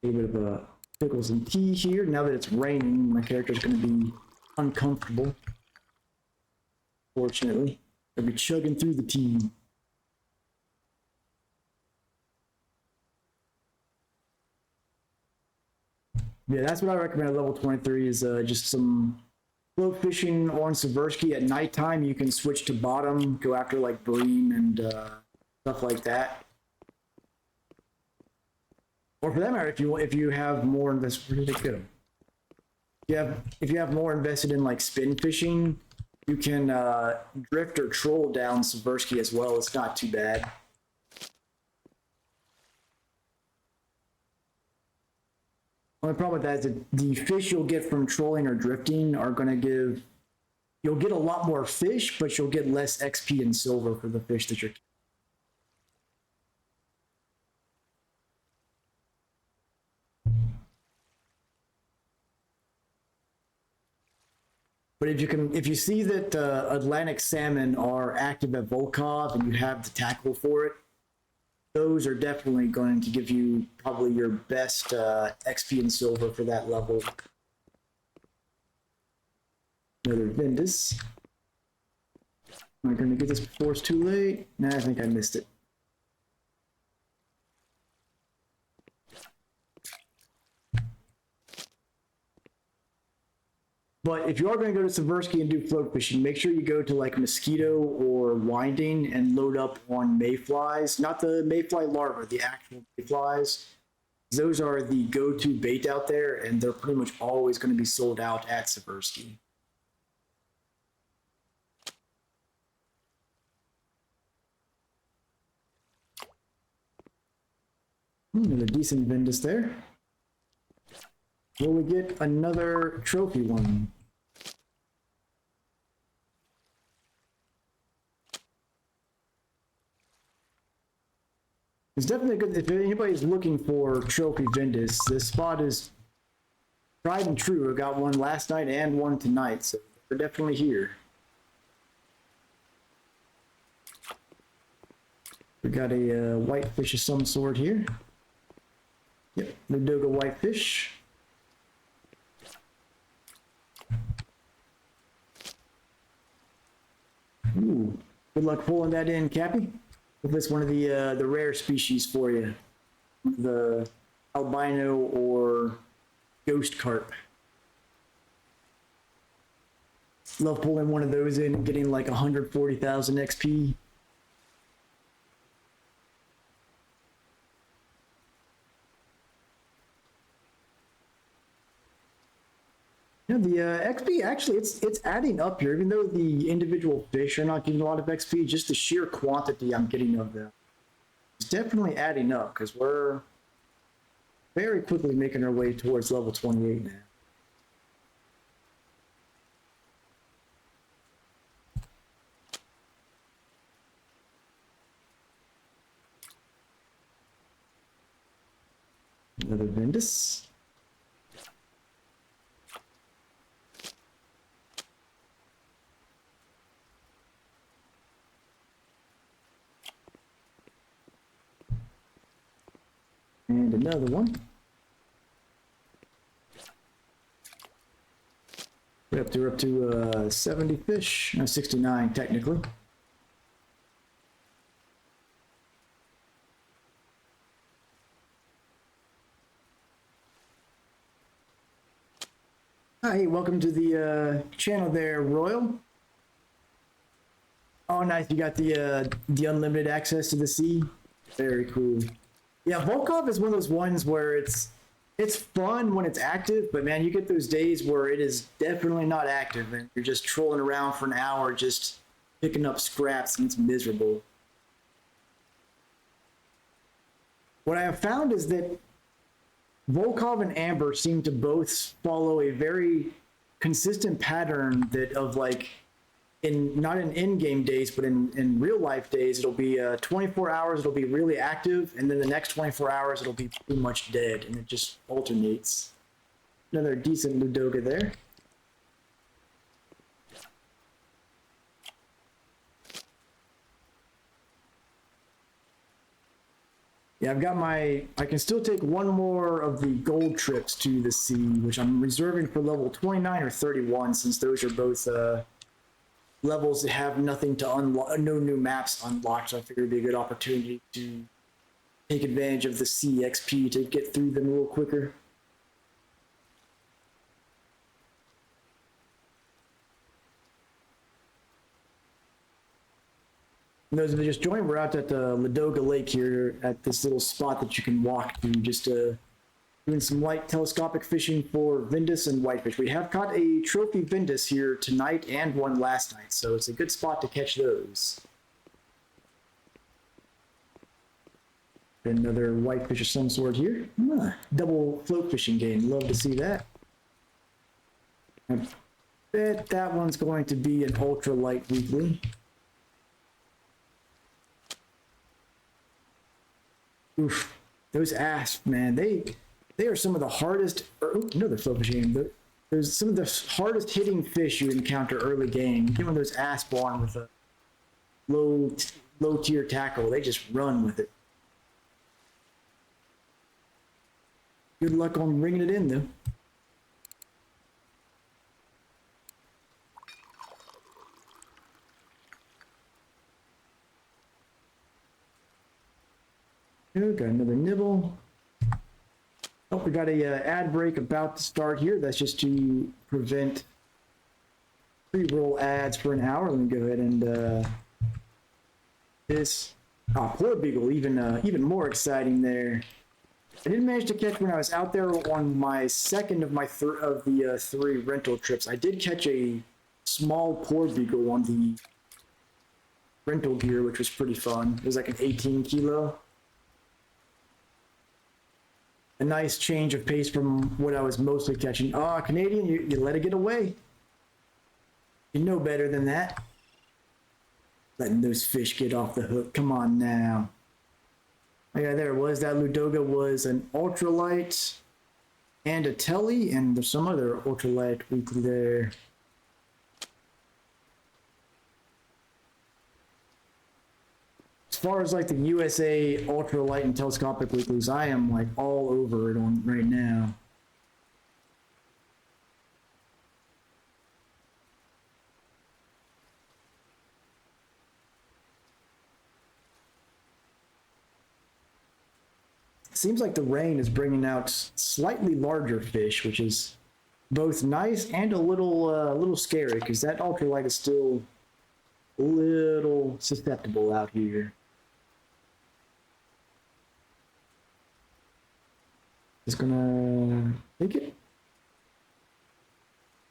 S1: A bit of a pickles and tea here. Now that it's raining, my character's going to be uncomfortable. Fortunately, I'll be chugging through the tea. Yeah, that's what I recommend at level 23 is just some float fishing on Seversky at nighttime. You can switch to bottom, go after like bream and stuff like that. Or for that matter, if you have more invested, if you have more invested in like spin fishing, you can drift or troll down Seversky as well. It's not too bad. Only problem with that is that the fish you'll get from trolling or drifting are going to you'll get a lot more fish, but you'll get less XP and silver for the fish that you're. But if you see that Atlantic salmon are active at Volkov and you have the tackle for it, those are definitely going to give you probably your best XP and silver for that level. Another Vendus. Am I going to get this before it's too late? Nah, I think I missed it. But if you are going to go to Seversky and do float fishing, make sure you go to like Mosquito or Winding and load up on mayflies. Not the mayfly larva, the actual mayflies. Those are the go-to bait out there, and they're pretty much always going to be sold out at Seversky. Another decent Vendus there. Will we get another trophy one? It's definitely good if anybody's looking for trophy Vindus. This spot is tried and true. I got one last night and one tonight, so they're definitely here. We got a whitefish of some sort here. Yep, Ladoga whitefish. Ooh, good luck pulling that in, Cappy. If it's one of the rare species for you, the albino or ghost carp. Love pulling one of those in and getting like 140,000 XP. Yeah, the XP actually it's adding up here, even though the individual fish are not getting a lot of XP. Just the sheer quantity I'm getting of them, it's definitely adding up because we're very quickly making our way towards level 28 now. Another Vindus. And another one. We're up to 70 fish, no, 69 technically. Hi, welcome to the channel there, Royal. Oh, nice! You got the unlimited access to the sea. Very cool. Yeah, Volkov is one of those ones where it's fun when it's active, but man, you get those days where it is definitely not active and you're just trolling around for an hour just picking up scraps and it's miserable. What I have found is that Volkov and Amber seem to both follow a very consistent pattern that of like not in in-game days, but in real life days, it'll be 24 hours, it'll be really active, and then the next 24 hours, it'll be pretty much dead, and it just alternates. Another decent Ladoga there. Yeah, I can still take one more of the gold trips to the sea, which I'm reserving for level 29 or 31, since those are both levels that have nothing to unlock, no new maps unlocked, so I figured it'd be a good opportunity to take advantage of the CXP to get through them a little quicker. And those that just joined, we're out at the Ladoga Lake here at this little spot that you can walk to, just doing some light telescopic fishing for Vindus and whitefish. We have caught a trophy Vindus here tonight and one last night, so it's a good spot to catch those. Another whitefish of some sort here. Double float fishing game. Love to see that. I bet that one's going to be an ultralight weekly. Oof, those asps, man, they are some of the hardest, another float fishing. There's some of the hardest hitting fish you encounter early game. Get one of those asp on with a low tier tackle, they just run with it. Good luck on bringing it in though. Got another nibble. Oh, we got a ad break about to start here. That's just to prevent pre-roll ads for an hour. Let me go ahead and this poor beagle, even more exciting there. I didn't manage to catch when I was out there on my second of my three rental trips. I did catch a small poor beagle on the rental gear, which was pretty fun. It was like an 18 kilo. A nice change of pace from what I was mostly catching. Oh, Canadian, you let it get away. You know better than that. Letting those fish get off the hook. Come on now. Oh, yeah, there it was. That Ladoga was an ultralight and a telly, and there's some other ultralight weekly there. As far as like the USA ultralight and telescopic weeklies, I am like all over it on right now. Seems like the rain is bringing out slightly larger fish, which is both nice and a little scary because that ultralight is still a little susceptible out here. Just gonna take it.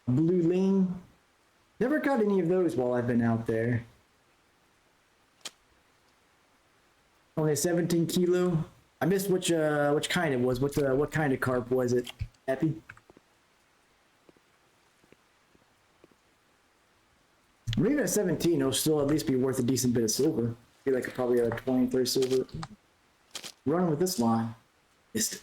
S1: Blue ling. Never got any of those while I've been out there. Only a 17 kilo. I missed which kind it was. What kind of carp was it, Epi? Or even at 17, it'll still at least be worth a decent bit of silver. I feel like probably a 20, 30 silver. Running with this line. Missed it.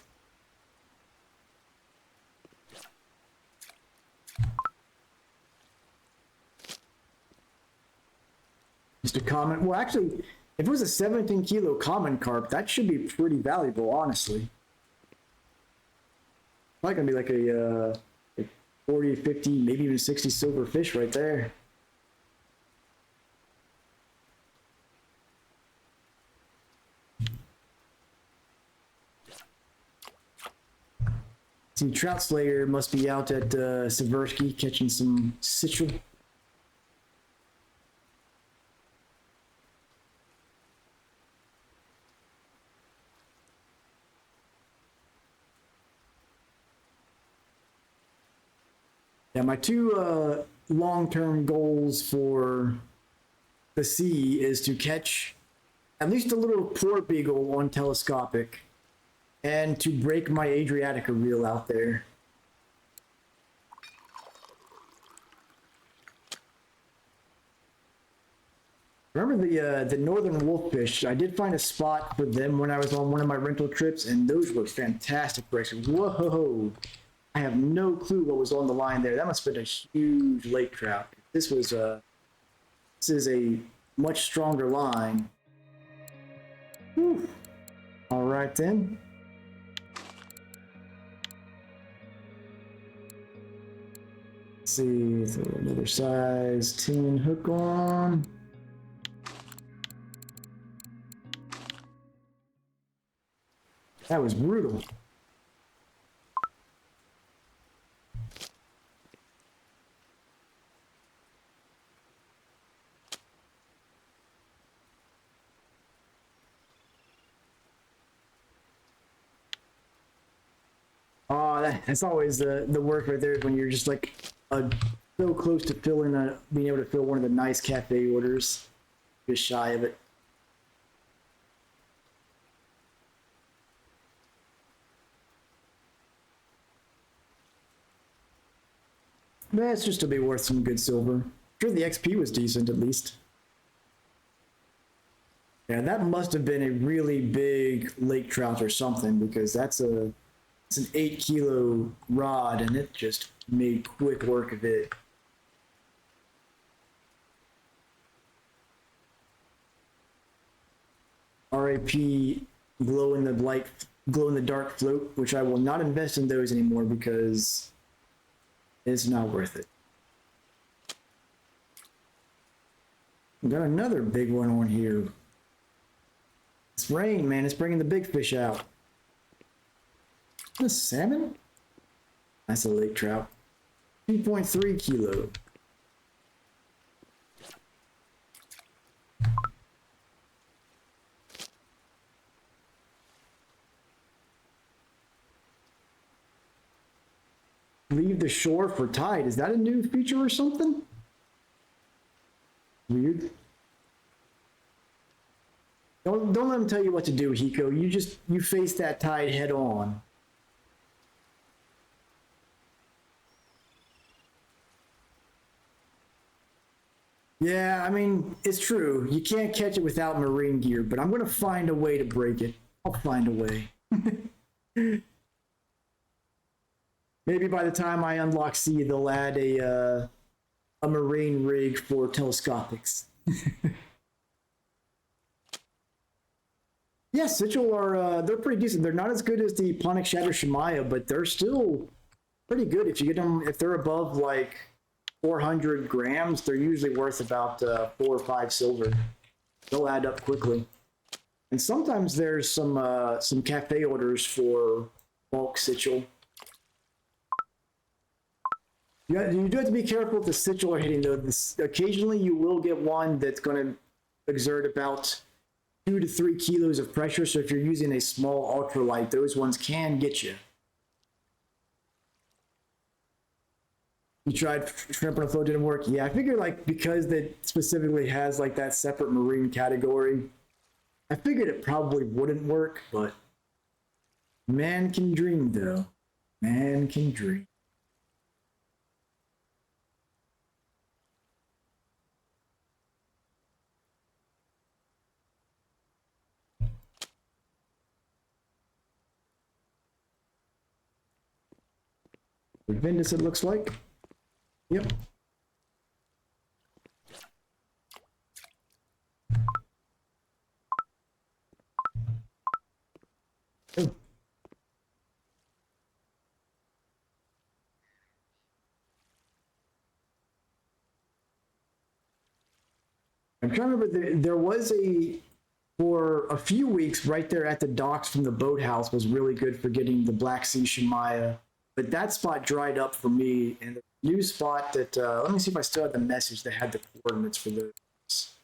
S1: Just a comment. Well, actually, if it was a 17 kilo common carp, that should be pretty valuable, honestly. Probably gonna be like a 40, 50, maybe even 60 silver fish right there. See, Trout Slayer must be out at Seversky catching some citral. Yeah, my two long-term goals for the sea is to catch at least a little poor beagle on telescopic and to break my Adriatica reel out there. Remember the northern wolffish? I did find a spot for them when I was on one of my rental trips, and those were fantastic breaks. Whoa! I have no clue what was on the line there. That must have been a huge lake trout. This is a much stronger line. Whew. All right then. Let's see, throw another size 10 hook on. That was brutal. Oh, that's always the work right there when you're just like so close to being able to fill one of the nice cafe orders, just shy of it. That's just to be worth some good silver. I'm sure the XP was decent at least. Yeah, that must have been a really big lake trout or something because it's an 8 kilo rod and it just made quick work of it. RAP glow in the dark float, which I will not invest in those anymore because it's not worth it. We got another big one on here. It's rain, man. It's bringing the big fish out. A salmon? That's a lake trout. 2.3 kilo. Leave the shore for tide. Is that a new feature or something? Weird. Don't let them tell you what to do, Hiko. You face that tide head on. Yeah, I mean, it's true. You can't catch it without marine gear, but I'm going to find a way to break it. I'll find a way. Maybe by the time I unlock C, they'll add a marine rig for telescopics. Yeah, Sigil are they're pretty decent. They're not as good as the Ponic Shatter Shemaya, but they're still pretty good. If you get them, if they're above like 400 grams, they're usually worth about 4 or 5 silver. They'll add up quickly. And sometimes there's some cafe orders for bulk Sigil. You do have to be careful with the Sigil are hitting though. Occasionally you will get one that's going to exert about 2 to 3 kilos of pressure. So if you're using a small ultralight, those ones can get you. You tried shrimp on a float, didn't work. Yeah, I figured like because that specifically has like that separate marine category, I figured it probably wouldn't work, but man can dream though. Man can dream. Vendus, it looks like. Yep. Oh. I'm trying to remember, there was for a few weeks right there at the docks from the boathouse was really good for getting the Black Sea Shemaya. But that spot dried up for me, and the new spot that let me see if I still have the message that had the coordinates for this.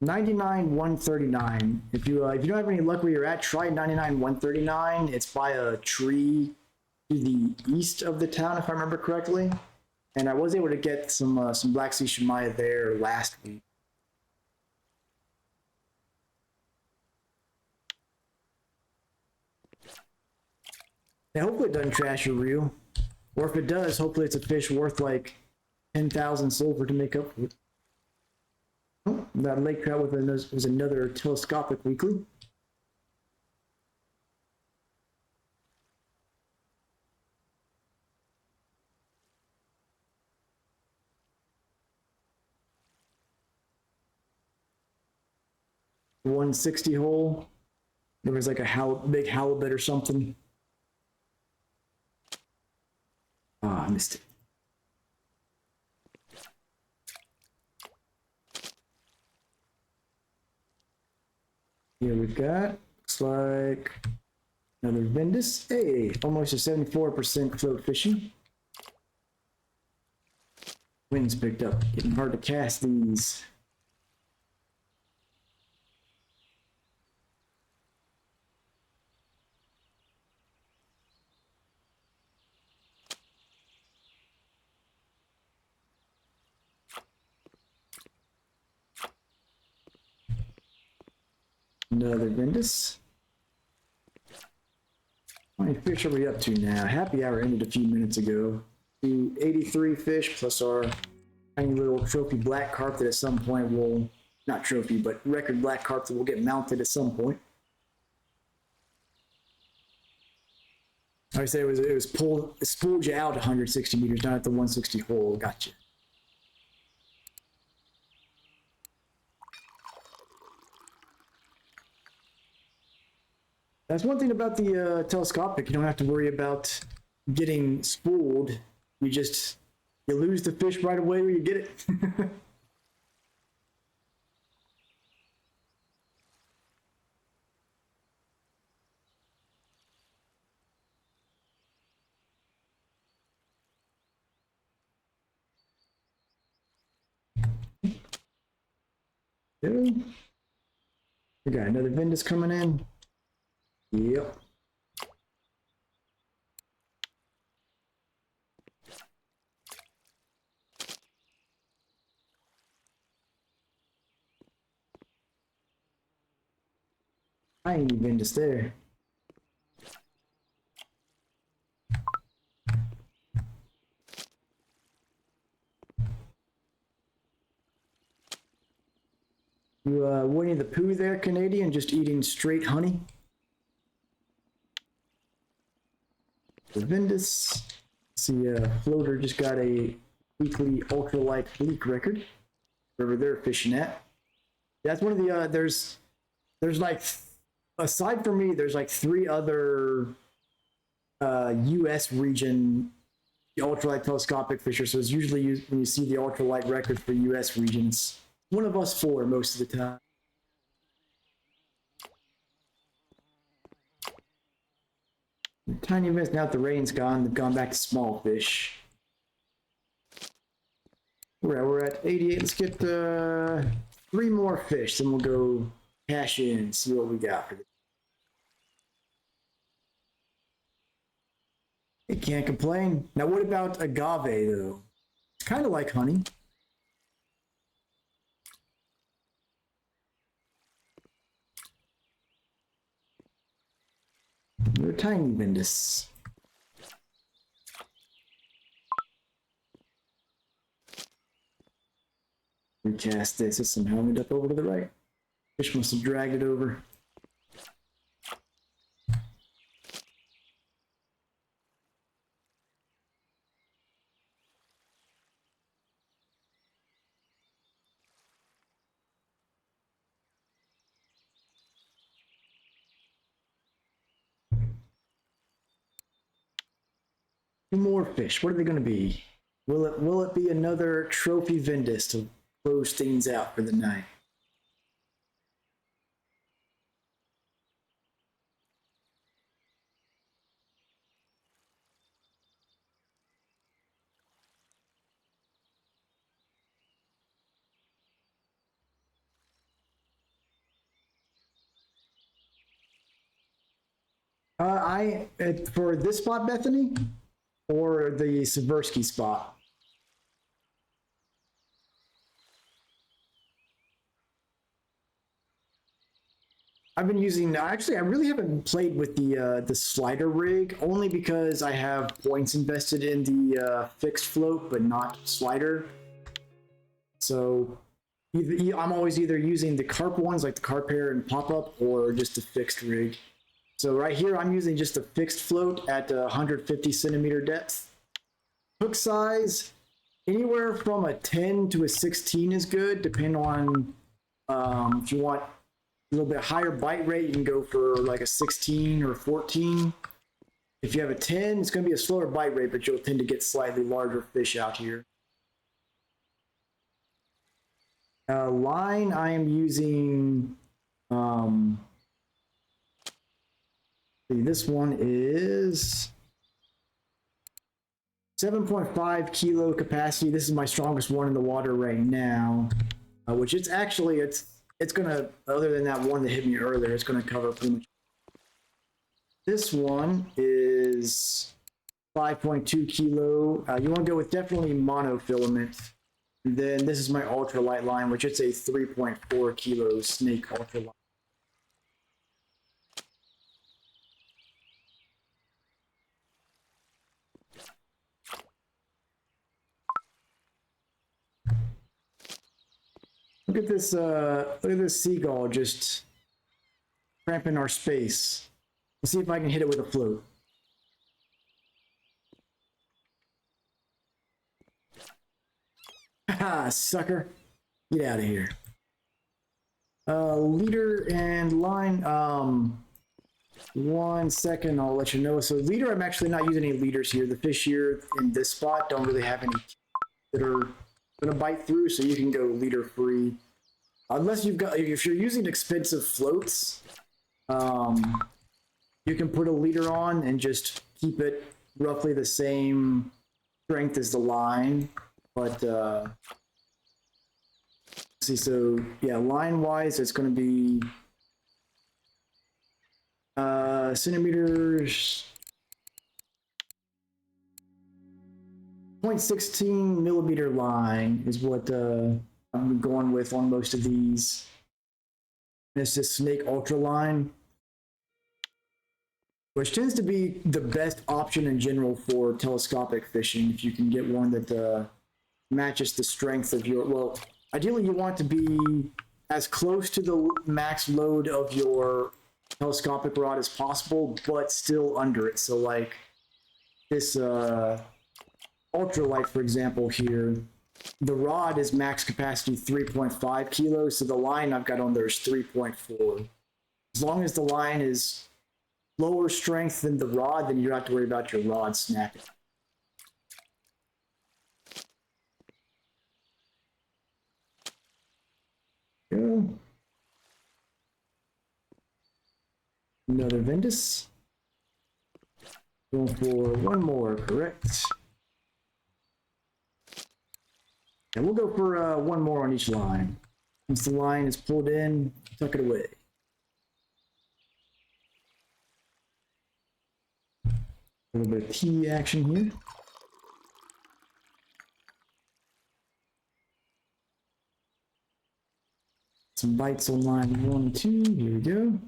S1: 99-139. If you don't have any luck where you're at, try 99-139. It's by a tree to the east of the town, if I remember correctly. And I was able to get some Black Sea Shemaya there last week. Yeah, hopefully it doesn't trash your reel. Or if it does, hopefully it's a fish worth like 10,000 silver to make up for it. Oh, that lake trout was another telescopic weekly. $160 hole. There was like a big halibut or something. Ah, I missed it. Here we've got, looks like another Vendus. Hey, almost a 74% float fishing. Wind's picked up. Getting hard to cast these. Another Vendus. How many fish are we up to now? Happy hour ended a few minutes ago. 83 fish plus our tiny little trophy black carp that at some point will, not trophy, but record black carp that will get mounted at some point. I say it spooled you out 160 meters, not at the 160 hole. Gotcha. That's one thing about the telescopic. You don't have to worry about getting spooled. You lose the fish right away when you get it. We got another Vendus coming in. Yep. I ain't even Vendus there. You Winnie the Pooh there, Canadian, just eating straight honey. The Vindus. See, Floater just got a weekly ultralight leak record. Wherever they're fishing at. That's one of the, there's like, aside from me, there's like 3 other US region ultralight telescopic fishers. So it's usually when you see the ultralight records for US regions, one of us 4 most of the time. Tiny bits, now that the rain's gone, they've gone back to small fish. We're at 88. Let's get 3 more fish, then we'll go cash in and see what we got for this. You can't complain. Now, what about agave, though? It's kind of like honey. They're tiny Vindus. Recast this. It somehow ended up over to the right. Fish must have dragged it over. Two more fish. What are they going to be? Will it be another trophy Vindus to close things out for the night? For this spot, Bethany, or the Seversky spot? I've been using, actually, I really haven't played with the slider rig, only because I have points invested in the fixed float, but not slider. So I'm always either using the carp ones, like the carp hair and pop-up, or just the fixed rig. So right here, I'm using just a fixed float at 150 centimeter depth. Hook size, anywhere from a 10 to a 16 is good, depending on if you want a little bit higher bite rate, you can go for like a 16 or 14. If you have a 10, it's going to be a slower bite rate, but you'll tend to get slightly larger fish out here. Line, I am using, this one is 7.5 kilo capacity. This is my strongest one in the water right now, which it's actually, it's gonna, other than that one that hit me earlier, it's gonna cover pretty much. This one is 5.2 kilo. You want to go with definitely monofilament. And then this is my ultralight line, which it's a 3.4 kilo snake ultralight. Look at this seagull just cramping our space. Let's see if I can hit it with a float. Haha, sucker. Get out of here. Leader and line, 1 second, I'll let you know. So leader, I'm actually not using any leaders here. The fish here in this spot don't really have any that are gonna bite through, so you can go leader free. Unless you've got, if you're using expensive floats, you can put a leader on and just keep it roughly the same strength as the line. But see, so yeah, line wise, it's going to be centimeters, 0.16 millimeter line is what I'm going with on most of these. And it's this snake ultra line, which tends to be the best option in general for telescopic fishing. If you can get one that matches the strength of your, well, ideally you want to be as close to the max load of your telescopic rod as possible, but still under it. So like this ultralight, for example, here, the rod is max capacity 3.5 kilos, so the line I've got on there is 3.4. As long as the line is lower strength than the rod, then you don't have to worry about your rod snapping. Go. Another Ventus. Going for one more, correct? And we'll go for one more on each line. Once the line is pulled in, tuck it away. A little bit of T action here. Some bites on line 1 and 2. Here we go.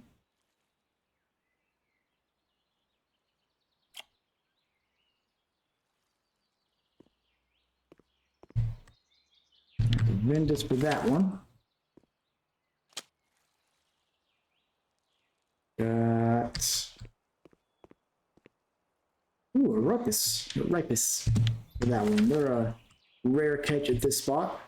S1: Ventus for that one. Got a ripus for that one. They're a rare catch at this spot.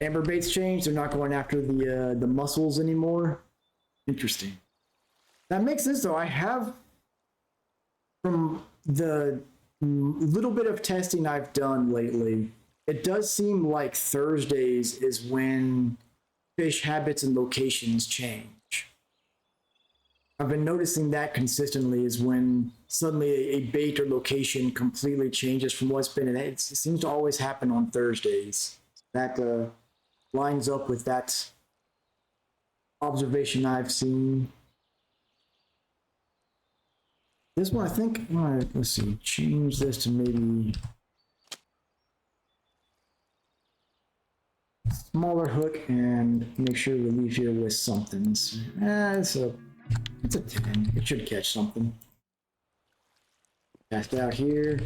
S1: Amber baits changed. They're not going after the mussels anymore. Interesting. That makes sense though. I have, from the little bit of testing I've done lately, it does seem like Thursdays is when fish habits and locations change. I've been noticing that consistently is when suddenly a bait or location completely changes from what's been, and it seems to always happen on Thursdays. That lines up with that observation I've seen. This one, I think, let's see, change this to maybe smaller hook and make sure we leave here with something. It's a 10. It should catch something. Cast out here.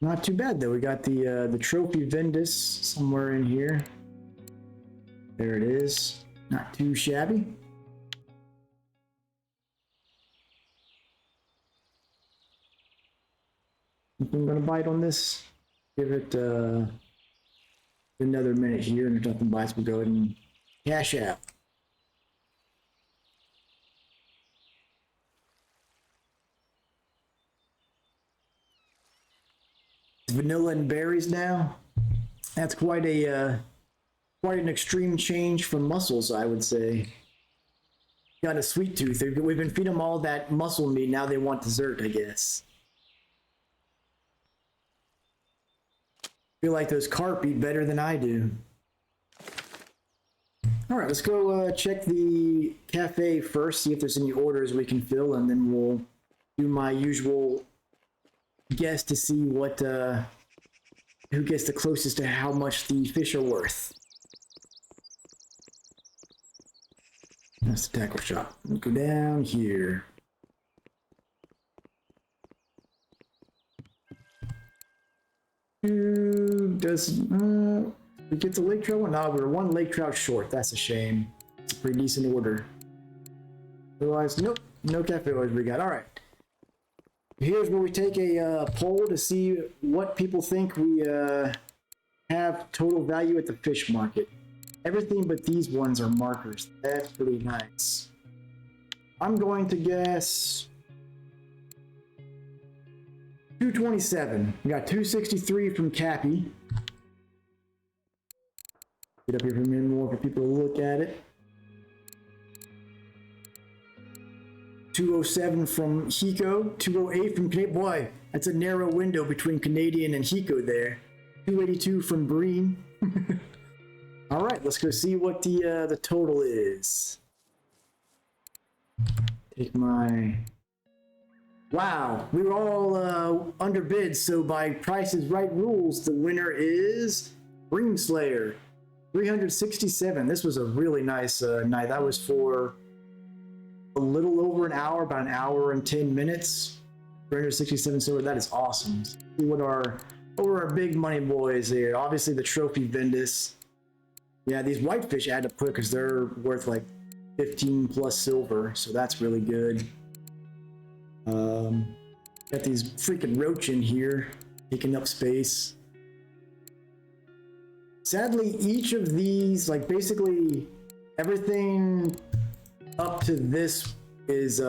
S1: Not too bad though. We got the trophy Ventus somewhere in here. There it is. Not too shabby. I'm gonna bite on this. Give it another minute here, and if nothing bites, we'll go ahead and cash out. Vanilla and berries now. That's quite an extreme change from mussels, I would say. Got a sweet tooth. We've been feeding them all that mussel meat. Now they want dessert, I guess. Feel like those carp eat better than I do. All right, let's go check the cafe first, see if there's any orders we can fill, and then we'll do my usual guess to see what who gets the closest to how much the fish are worth. That's the tackle shop. We'll go down here. Does we get the lake trout one? No, we're one lake trout short. That's a shame. It's a pretty decent order. Otherwise, nope, no cafe orders we got. All right. Here's where we take a poll to see what people think we have total value at the fish market. Everything but these ones are markers. That's pretty nice. I'm going to guess 227. We got 263 from Cappy. Get up here for a minute more for people to look at it. 207 from Hiko, 208 from Canadian. Boy, that's a narrow window between Canadian and Hiko there. 282 from Breen. All right, let's go see what the total is. Take my. Wow, we were all underbid, so by Price is Right rules, the winner is Ring Slayer, 367. This was a really nice night. That was for a little over an hour, about an hour and 10 minutes. 367 silver, that is awesome. Let's see what are our big money boys here. Obviously the trophy Vendus. Yeah, these whitefish add up quick because they're worth like 15 plus silver, so that's really good. Got these freaking roach in here, taking up space. Sadly, each of these, like basically everything up to this is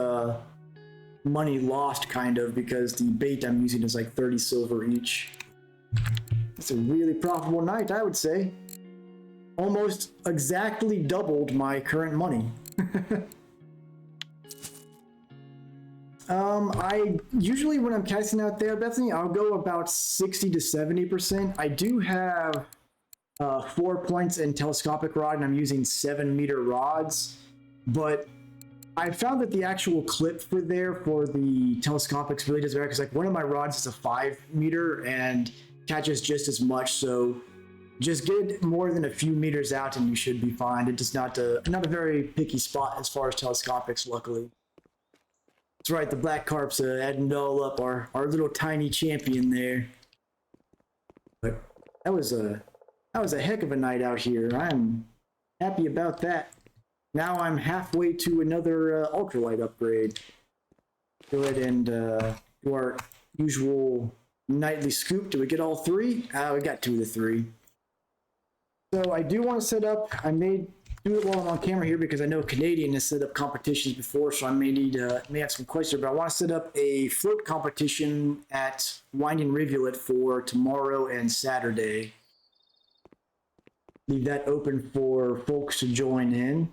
S1: money lost kind of, because the bait I'm using is like 30 silver each. It's a really profitable night, I would say. Almost exactly doubled my current money. I usually, when I'm casting out there, Bethany, I'll go about 60 to 70%. I do have 4 points in telescopic rod, and I'm using 7-meter rods, but I found that the actual clip for the telescopics really doesn't matter, because like one of my rods is a 5-meter and catches just as much, so just get more than a few meters out and you should be fine. It's just not a very picky spot as far as telescopics, luckily. That's right, the black carp's adding it all up, our little tiny champion there. But that was a heck of a night out here. I'm happy about that. Now I'm halfway to another ultralight upgrade. Go ahead and do our usual nightly scoop. Do we get all 3? We got 2 of the 3. So I do want to set up, I may do it while I'm on camera here because I know Canadian has set up competitions before, so I may have some questions, but I want to set up a float competition at Winding Rivulet for tomorrow and Saturday. Leave that open for folks to join in.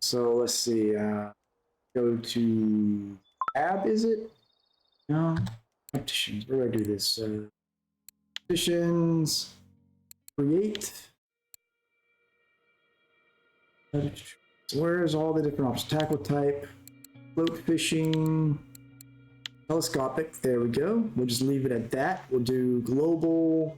S1: So let's see, go to tab, is it? No, competitions, where do I do this? Competitions, create. So where's all the different options? Tackle type, float fishing, telescopic, there we go. We'll just leave it at that. We'll do global,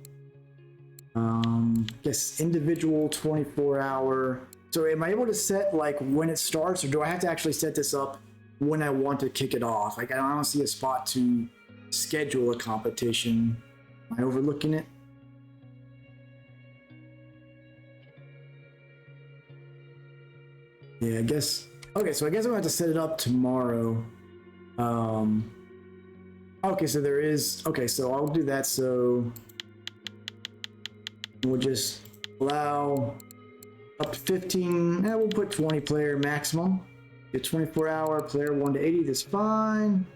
S1: guess individual 24-hour. So am I able to set like when it starts, or do I have to actually set this up when I want to kick it off? Like I don't see a spot to schedule a competition. Am I overlooking it? Yeah, I guess. Okay, so I guess I'm going to have to set it up tomorrow. Okay, so there is. Okay, so I'll do that. So we'll just allow up to 15. We'll put 20 player maximum. Get 24-hour player 1 to 80. That's fine.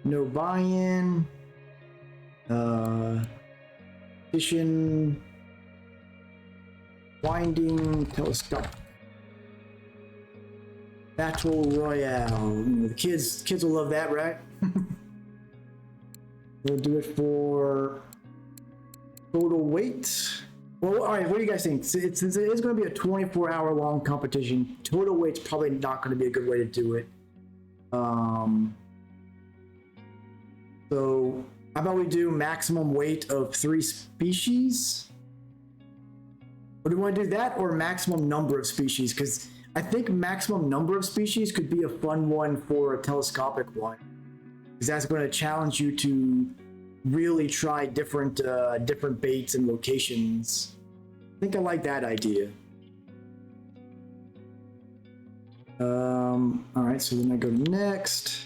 S1: No buy-in. Edition. Winding telescope. Battle Royale. The kids will love that, right? We'll do it for total weight. Well, all right, what do you guys think? Since it is going to be a 24-hour long competition, total weight's probably not going to be a good way to do it. So how about we do maximum weight of 3 species? Or do you want to do that, or maximum number of species? Because I think maximum number of species could be a fun one for a telescopic one, because that's going to challenge you to really try different baits and locations. I think I like that idea. All right, so then I go next.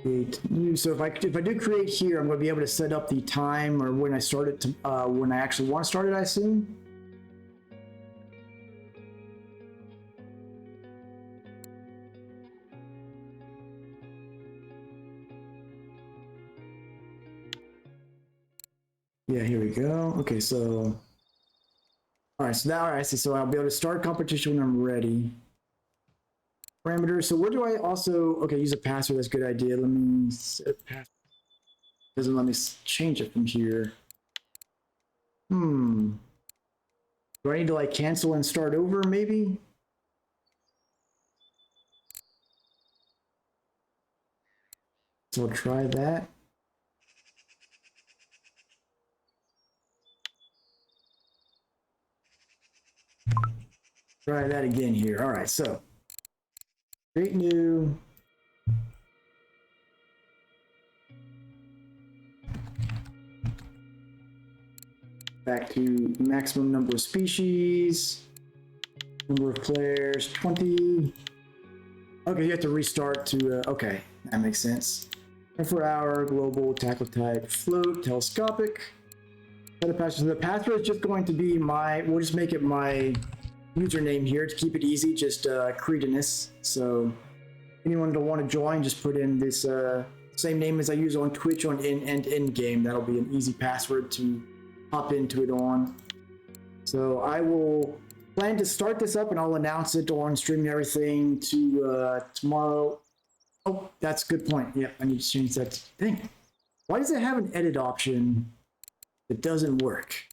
S1: Create new. So if I do create here, I'm going to be able to set up the time or when I start it to when I actually want to start it, I assume. Yeah, here we go. Okay, so all right, so now all right, so I'll be able to start competition when I'm ready. Parameters. So where do I also use a password? That's a good idea. Let me set a password. Doesn't let me change it from here. Do I need to like cancel and start over maybe? So I'll try that. Try that again here. All right, so create new. Back to maximum number of species. Number of players, 20. Okay, you have to restart to, okay, that makes sense. 24-hour, global, tackle type, float, telescopic. Set a password. So the password is just going to be we'll just make it my username here to keep it easy, just Cretinous. So anyone that want to join, just put in this same name as I use on Twitch on in game. That'll be an easy password to hop into it on. So I will plan to start this up and I'll announce it on stream and everything to tomorrow. Oh, that's a good point. Yeah, I need to change that thing. Why does it have an edit option that doesn't work?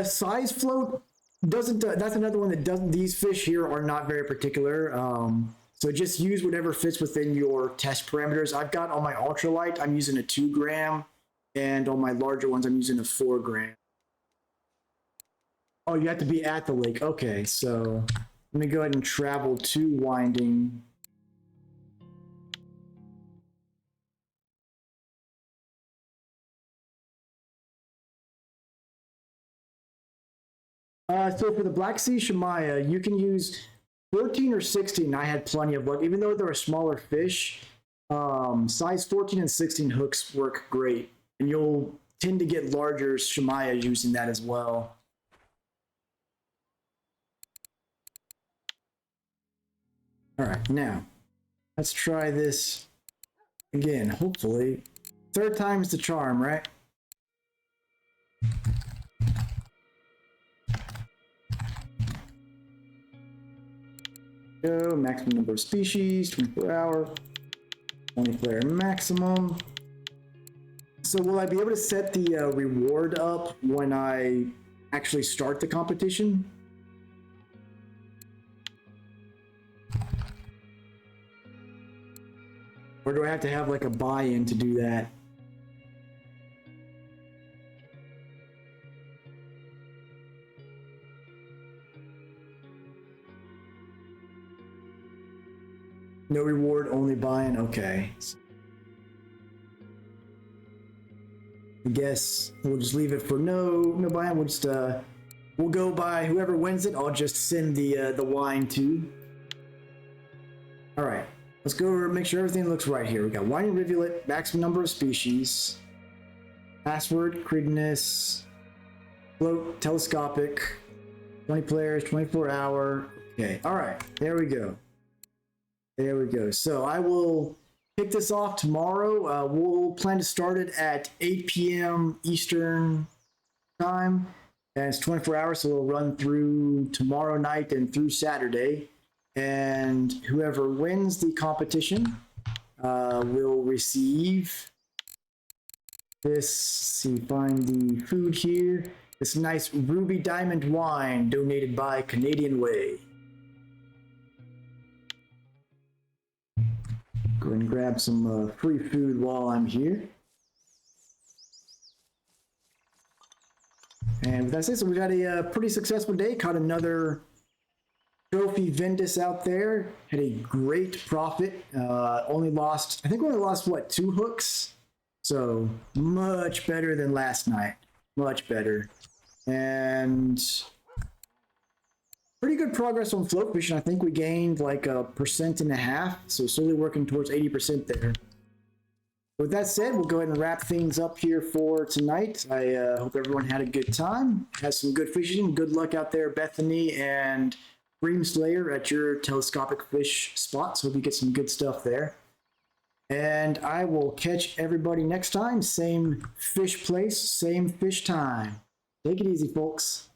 S1: Size float doesn't, that's another one that doesn't, these fish here are not very particular. So just use whatever fits within your test parameters. I've got on my ultralight, I'm using a 2 gram, and on my larger ones, I'm using a 4 gram. Oh, you have to be at the lake. Okay, so let me go ahead and travel to Winding. So for the Black Sea Shamaya, you can use 14 or 16. I had plenty of luck, even though they're a smaller fish. Size 14 and 16 hooks work great, and you'll tend to get larger Shamaya using that as well. All right, now let's try this again. Hopefully, third time's the charm, right? Go, maximum number of species, 24-hour, 20 player maximum. So will I be able to set the reward up when I actually start the competition? Or do I have to have like a buy-in to do that? No reward, only buy-in. Okay. I guess we'll just leave it for no buy-in. We'll just we'll go by whoever wins it. I'll just send the wine to. All right. Let's go over and make sure everything looks right here. We got wine rivulet, maximum number of species, password, Cretinous, float, telescopic, 20 players, 24-hour. Okay. All right. There we go. There we go. So I will kick this off tomorrow. We'll plan to start it at 8 p.m. Eastern time. And it's 24 hours, so we'll run through tomorrow night and through Saturday. And whoever wins the competition will receive this, see, find the food here. This nice Ruby Diamond wine donated by Canadian Way. Go ahead and grab some free food while I'm here. And with that said, so we got a pretty successful day. Caught another trophy Ventus out there. Had a great profit. Only lost, I think we only lost, what, 2 hooks? So much better than last night. Much better. And pretty good progress on float fishing. I think we gained like 1.5%, so slowly working towards 80% there. With that said, we'll go ahead and wrap things up here for tonight. I hope everyone had a good time, had some good fishing. Good luck out there, Bethany and Dream Slayer, at your telescopic fish spots. Hope you get some good stuff there. And I will catch everybody next time. Same fish place, same fish time. Take it easy, folks.